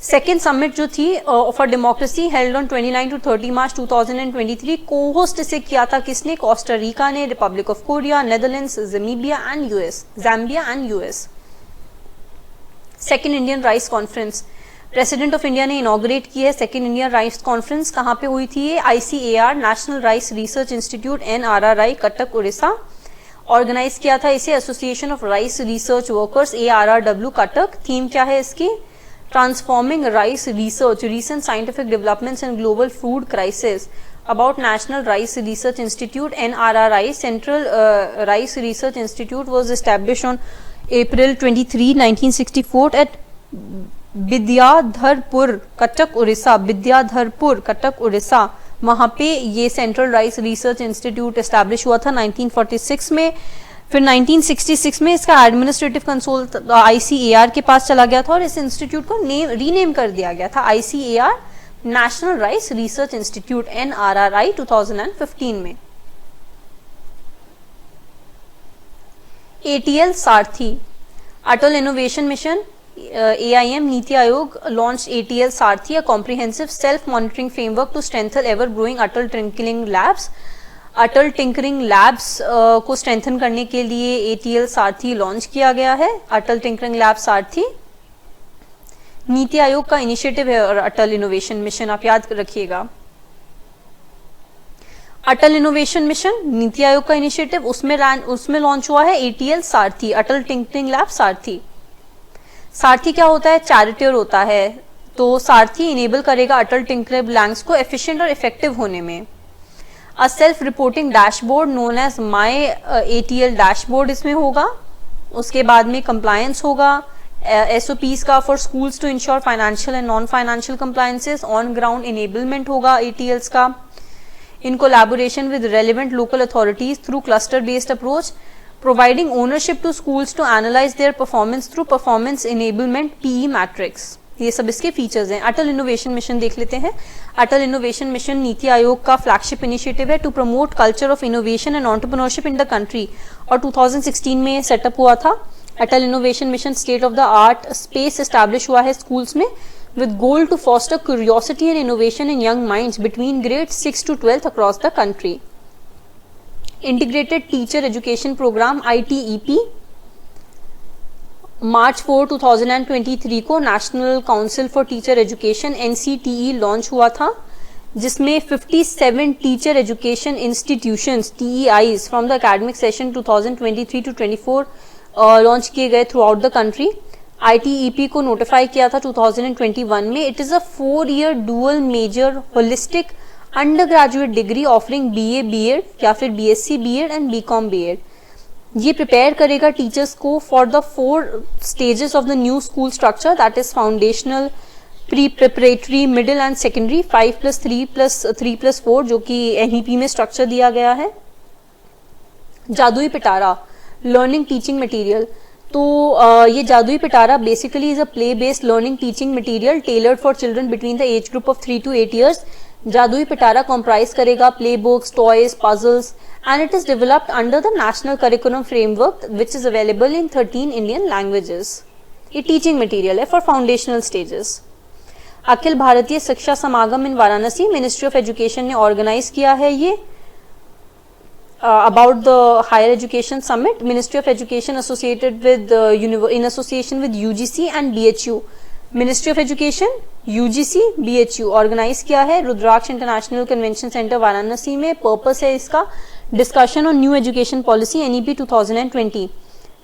सेकेंड समिट जो थी for democracy held on 29 to 30 March 2023, co-host इसे किया था किसने? कोस्टा रिका ने, Republic of Korea, Netherlands, Zambia and US. Second Indian rice conference, president of India ने इनॉग्रेट की है सेकेंड इंडियन राइस कॉन्फ्रेंस। कहाँ पे हुई थी ये? ICAR, national rice research institute, NRRI, Cuttack, Orissa. Organise किया था इसे association of rice research workers, ARRW, Cuttack. Theme क्या है इसकी? Transforming rice research, recent scientific developments and global food crisis about national rice research institute, NRRI। Central rice research institute was establish on April 23, 1964 at Vidyadharpur, Cuttack, Orissa. Vidyadharpur, Cuttack, Orissa, वहां पे ये central rice research institute establish हुआ था 1946 में। फिर 1966 में इसका एडमिनिस्ट्रेटिव कंसोल ICAR के पास चला गया था और इस इंस्टीट्यूट को रीनेम कर दिया गया था ICAR, national rice research institute, NRRI, 2015 में। ATL Sarthi, Atal Innovation Mission, AIM, Niti Aayog launched ATL Sarthi, a comprehensive self-monitoring framework to strengthen ever-growing Atal Tinkering Labs. Atal tinkering labs को strengthen करने के लिए ATL सारथी launch किया गया है. अटल tinkering lab सारथी नीति आयोग का इनिशिएटिव है और अटल इनोवेशन मिशन आप याद रखिएगा. अटल इनोवेशन मिशन नीति आयोग का इनिशिएटिव, उसमें लॉन्च हुआ है ATL सारथी, अटल टिंकरिंग लैब सारथी. सारथी क्या होता है? चैरिटर होता है. तो सारथी इनेबल करेगा अटल टिंकरिंग लैब्स को एफिशिएंट और इफेक्टिव होने में. A self-reporting dashboard known as My ATL dashboard इसमें होगा. उसके बाद में compliance होगा, SOPs का for schools to ensure financial and non-financial compliances, on ground enablement होगा ATLs का, in collaboration with relevant local authorities through cluster-based approach, providing ownership to schools to analyze their performance through performance enablement PE matrix. ये सब इसके features हैं. अटल innovation mission देख लेते हैं. अटल innovation mission NITI Aayog का फ्लैगशिप इनिशिएटिव है to promote culture of innovation and entrepreneurship in the country, और 2016 में सेटअप हुआ था. Atal innovation mission state of the art space establish हुआ है स्कूल्स में with goal to foster curiosity and innovation in young minds between grade 6 to 12th across the country. Integrated Teacher Education Program ITEP मार्च 4, 2023 को national council for teacher education NCTE launch हुआ था, जिसमें 57 teacher education institutions TEIs from the academic session 2023 to 24 launch किए गए throughout the country. ITEP को notify किया था 2021 में. It is a 4-year dual major holistic undergraduate degree offering BA BEd या फिर BSc BEd and BCom BEd. ये prepare करेगा टीचर्स को for the 4 stages of the new school structure, that is foundational, pre preparatory, middle and secondary, 5+3+3+4 जो कि NEP में structure दिया गया है. जादुई पिटारा लर्निंग टीचिंग मटेरियल. तो ये जादुई पिटारा basically is a play based learning teaching material tailored for children between the age group of 3 to 8 years. जादुई पिटारा कॉम्प्राइज करेगा play books, toys, puzzles, and it is developed under the national curriculum framework which is available in 13 Indian languages. ये teaching material है for foundational stages. Akhil Bharatiya शिक्षा समागम इन Varanasi ministry of education ने organise किया है ये about the higher education summit. Ministry of Education associated with in association with UGC and BHU. Ministry of Education, UGC, BHU organise किया है Rudraksh international convention centre Varanasi में. Purpose है इसका discussion on new education policy NEP 2020.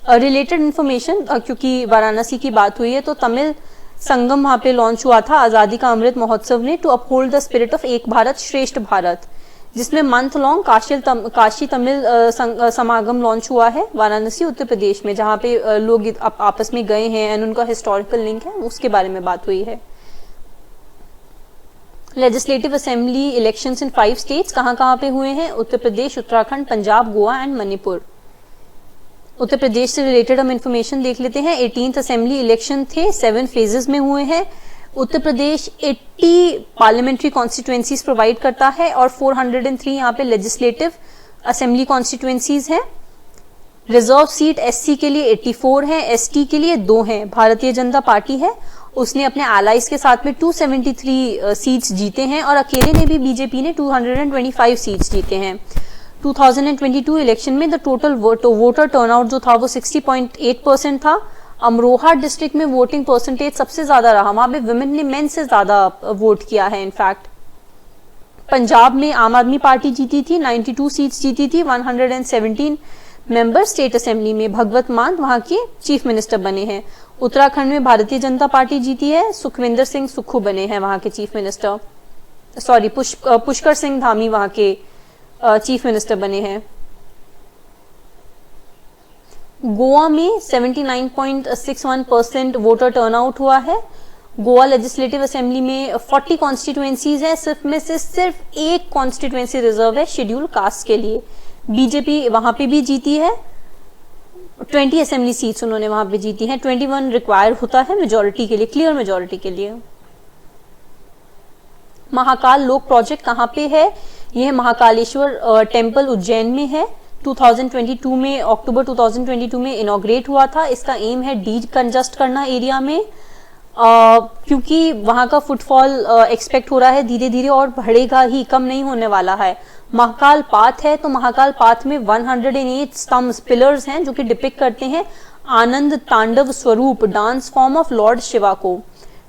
Related information, क्योंकि वाराणसी की बात हुई है तो तमिल संगम वहां पे लॉन्च हुआ था आजादी का अमृत महोत्सव ने to uphold the spirit of Ek Bharat श्रेष्ठ भारत, जिसमें मंथ लॉन्ग काशी तमिल समागम लॉन्च हुआ है वाराणसी उत्तर प्रदेश में, जहां पे लोग आपस में गए हैं एंड उनका हिस्टोरिकल लिंक है, उसके बारे में बात हुई है. Legislative assembly elections in 5 states कहाँ पे हुए हैं? उत्तर प्रदेश, उत्तराखंड, पंजाब, गोवा एंड मणिपुर. उत्तर प्रदेश से रिलेटेड हम इंफॉर्मेशन देख लेते हैं. 18th असेंबली इलेक्शन थे, 7 phases में हुए हैं. Uttar Pradesh 80 parliamentary constituencies provide करता है और 403 यहाँ पे लेजिस्लेटिव असेंबली कॉन्स्टिट्यूएंसीज हैं. रिजर्व सीट SC के लिए 84 है, ST के लिए 2 हैं. भारतीय जनता पार्टी है, उसने अपने एलाइज के साथ में 273 सीट्स जीते हैं और अकेले ने भी बीजेपी ने 225 सीट्स जीते हैं. 2022 इलेक्शन में द टोटल वोटर टर्नआउट जो था वो 60.8% था. अमरोहा डिस्ट्रिक्ट में वोटिंग परसेंटेज सबसे ज्यादा रहा, वहां पे वुमेन ने मेन से ज्यादा वोट किया है. इनफैक्ट पंजाब में आम आदमी पार्टी जीती थी, 92 सीट्स जीती थी, 117 मेंबर स्टेट असेंबली में. भगवत मान वहां के चीफ मिनिस्टर बने हैं. उत्तराखंड में भारतीय जनता पार्टी जीती है, सुखविंदर सिंह सुक्खू बने हैं वहां के chief minister. Sorry, Pushkar Singh Dhami वहां के चीफ मिनिस्टर बने हैं. गोवा में 79.61% वोटर टर्नआउट हुआ है. गोवा लेजिस्लेटिव असेंबली में 40 कॉन्स्टिट्यूएंसीज है, सिर्फ एक कॉन्स्टिट्यूएंसी रिजर्व है शेड्यूल कास्ट के लिए. बीजेपी वहां पे भी जीती है, 20 असेंबली सीट्स उन्होंने वहां पे जीती हैं. 21 रिक्वायर होता है मेजोरिटी के लिए, क्लियर मेजोरिटी के लिए. महाकाल लोक प्रोजेक्ट कहाँ पे है? यह महाकालेश्वर टेम्पल उज्जैन में है. 2022 में, अक्टूबर 2022 में इनॉग्रेट हुआ था। इसका एम है डीकंजस्ट करना एरिया में, क्योंकि वहां का फुटफॉल एक्सपेक्ट हो रहा है धीरे धीरे और बढ़ेगा ही, कम नहीं होने वाला है। महाकाल पाथ है, तो महाकाल पाथ में 108 स्तंभ पिलर्स हैं जो कि डिपिक्ट करते हैं आनंद तांडव स्वरूप, dance form of Lord Shiva को।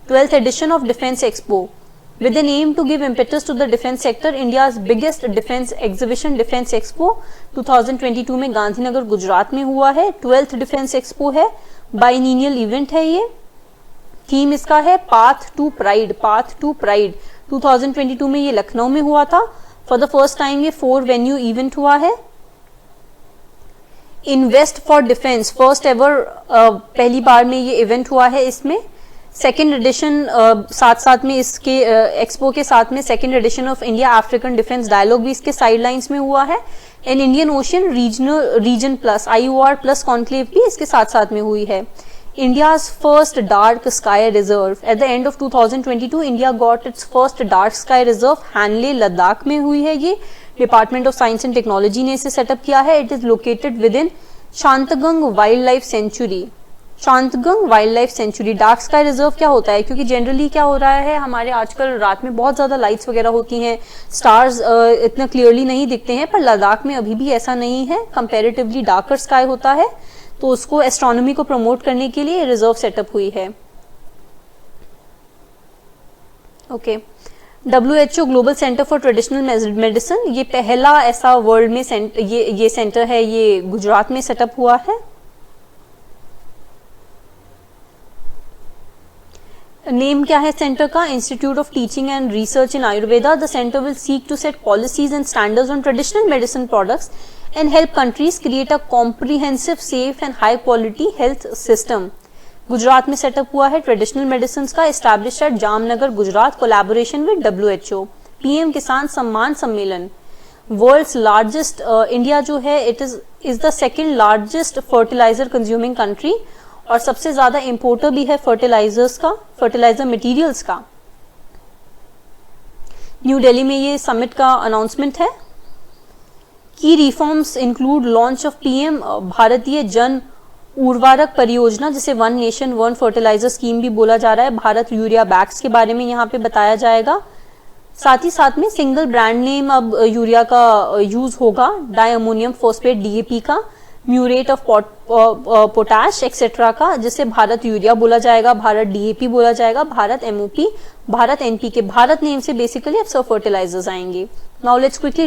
12th edition of Defence Expo with an aim to give impetus to the defense sector, India's biggest defense exhibition Defence Expo 2022 में गांधीनगर गुजरात में हुआ है। 12th Defence Expo है, बाइनियल इवेंट है ये। थीम इसका है path to pride, path to pride. 2022 में ये लखनऊ में हुआ था। फॉर द फर्स्ट टाइम ये 4 वेन्यू इवेंट हुआ है। Invest for defence first ever, पहली बार में ये इवेंट हुआ है। इसमें सेकेंड एडिशन, साथ साथ में इसके एक्सपो के साथ में second edition of India African defence dialogue भी इसके साइडलाइंस में हुआ है। And Indian ocean region plus IOR plus conclave भी इसके साथ साथ में हुई है। India's first dark sky reserve at the end of 2022, India got its first dark sky reserve Hanle Ladakh में हुई है। ये department of science and technology ने इसे सेटअप किया है। It is located within Changthang wildlife sanctuary. Changthang wildlife sanctuary. Dark sky reserve क्या होता है, क्योंकि जनरली क्या हो रहा है, हमारे आजकल रात में बहुत ज्यादा लाइट्स वगैरह होती हैं, स्टार्स इतना क्लियरली नहीं दिखते हैं, पर लद्दाख में अभी भी ऐसा नहीं है, कंपैरेटिवली डार्कर स्काई होता है। तो उसको एस्ट्रोनॉमी को प्रमोट करने के लिए रिजर्व सेटअप हुई है। Okay, WHO global centre for traditional medicine, ये पहला ऐसा वर्ल्ड में ये सेंटर है, ये गुजरात में सेटअप हुआ है। नेम क्या है सेंटर का, institute of teaching and research in Ayurveda. The centre will seek to set policies and standards on traditional medicine products and help countries create a comprehensive, safe and high quality health system. Gujarat में set up हुआ है traditional medicine का, established eight Jamnagar Gujarat, collaboration with WHO। PM किसान सम्मान सम्मेलन, world's largest, India जो है it is the second largest fertiliser consuming country और सबसे ज्यादा इंपोर्टर भी है फर्टिलाइजर्स का, फर्टिलाइजर मटेरियल्स का। न्यू दिल्ली में ये समिट का अनाउंसमेंट है। Key reforms include launch of PM Bharatiya Jan Urvarak Pariyojana, जिसे one nation one fertiliser scheme भी बोला जा रहा है। भारत यूरिया बैग्स के बारे में यहाँ पे बताया जाएगा। साथ ही साथ में सिंगल ब्रांड नेम अब यूरिया का यूज होगा, डाई अमोनियम फॉस्फेट DAP का, म्यूरेट ऑफ पोटाश एक्सेट्रा का, जिसे भारत यूरिया बोला जाएगा, भारत DAP बोला जाएगा, Bharat MOP, Bharat NPK। Bharat name से बेसिकली अब सब फर्टिलाइजर्स आएंगे। Now let's quickly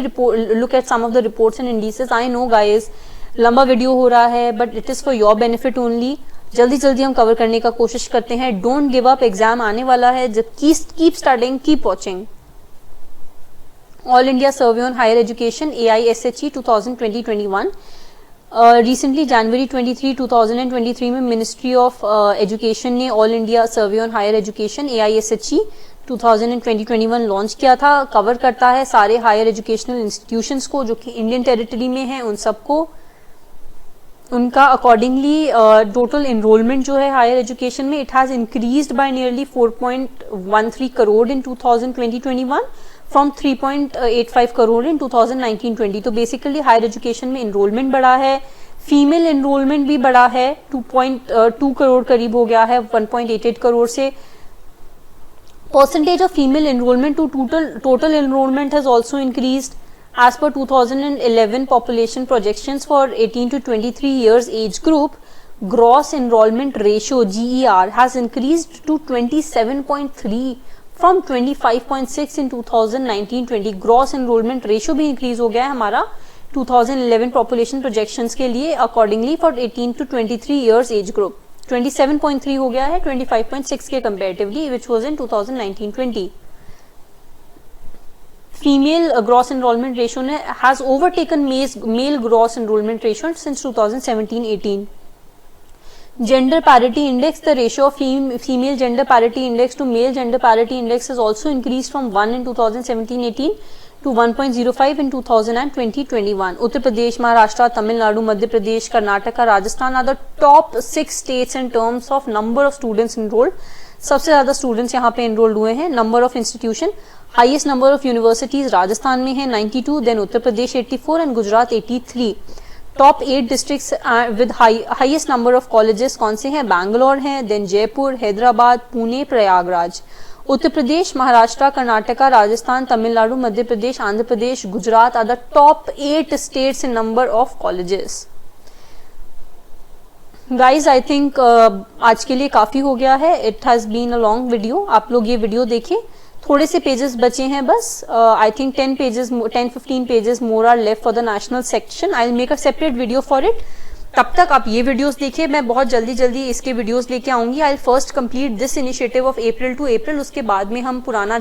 look at some of the reports and indices. I know guys लंबा वीडियो हो रहा है, but it is for your benefit only. जल्दी जल्दी हम कवर करने का कोशिश करते हैं। डोंट गिव अप, एग्जाम आने वाला है, keep studying, keep watching. All India survey on higher education AISHE 2020-21 recently जनवरी 23, 2023 में मिनिस्ट्री ऑफ एजुकेशन ने all India survey on higher education AISHE 2020-21 launch किया था। कवर करता है सारे हायर एजुकेशनल इंस्टीट्यूशंस को जो कि इंडियन टेरिटरी में हैं, उन सबको, उनका अकॉर्डिंगली टोटल एनरोलमेंट जो है हायर एजुकेशन में it has increased by nearly 4.13 crore in 2020-21 from 3.85 crore in 2019-20। तो बेसिकली हायर एजुकेशन में एनरोलमेंट बढ़ा है, फीमेल एनरोलमेंट भी बढ़ा है, 2.2 करोड़ करीब हो गया है 1.88 करोड़ से। Percentage of female enrollment to total enrollment has also increased. As per 2011 population projections for 18 to 23 years age group, gross enrollment ratio GER has increased to 27.3 from 25.6 in 2019-20. Gross enrollment ratio भी increase हो गया है हमारा 2011 population projections के लिए accordingly for 18 to 23 years age group. 27.3 हो गया है 25.6 के comparatively, which was in 2019-20। Female gross enrolment ratio ने has overtaken male gross enrolment ratio since 2017-18। Gender parity index, the ratio of female gender parity index to male gender parity index has also increase from 1 in 2017-18 to 1.05 in 2020-21. Uttar Pradesh, Maharashtra, Tamil Nadu, Madhya Pradesh, Karnataka, Rajasthan are the top 6 states in terms of number of students enrolled. सबसे ज्यादा students यहाँ पे enrolled हुए हैं। Number of institution, highest number of universities Rajasthan में है 92, then Uttar Pradesh 84 and Gujarat 83। Top 8 districts with highest number of colleges कौन से हैं? बैंगलोर हैं, then Jaipur, Hyderabad, Pune, Prayagraj. Uttar Pradesh, Maharashtra, Karnataka, Rajasthan, Tamil Nadu, Madhya Pradesh, Andhra Pradesh, Gujarat are the top 8 states in number of colleges. Guys I think आज के लिए काफी हो गया है। It has been a long video. आप लोग ये वीडियो देखें, थोड़े से पेजेस बचे हैं बस। I think 10-15 pages more are left for the national section. I will make a separate video for it. तब तक आप ये वीडियोस देखिए, मैं बहुत जल्दी इसके वीडियोस लेके आऊंगी। I will first complete this initiative of April to April, उसके बाद में हम पुराना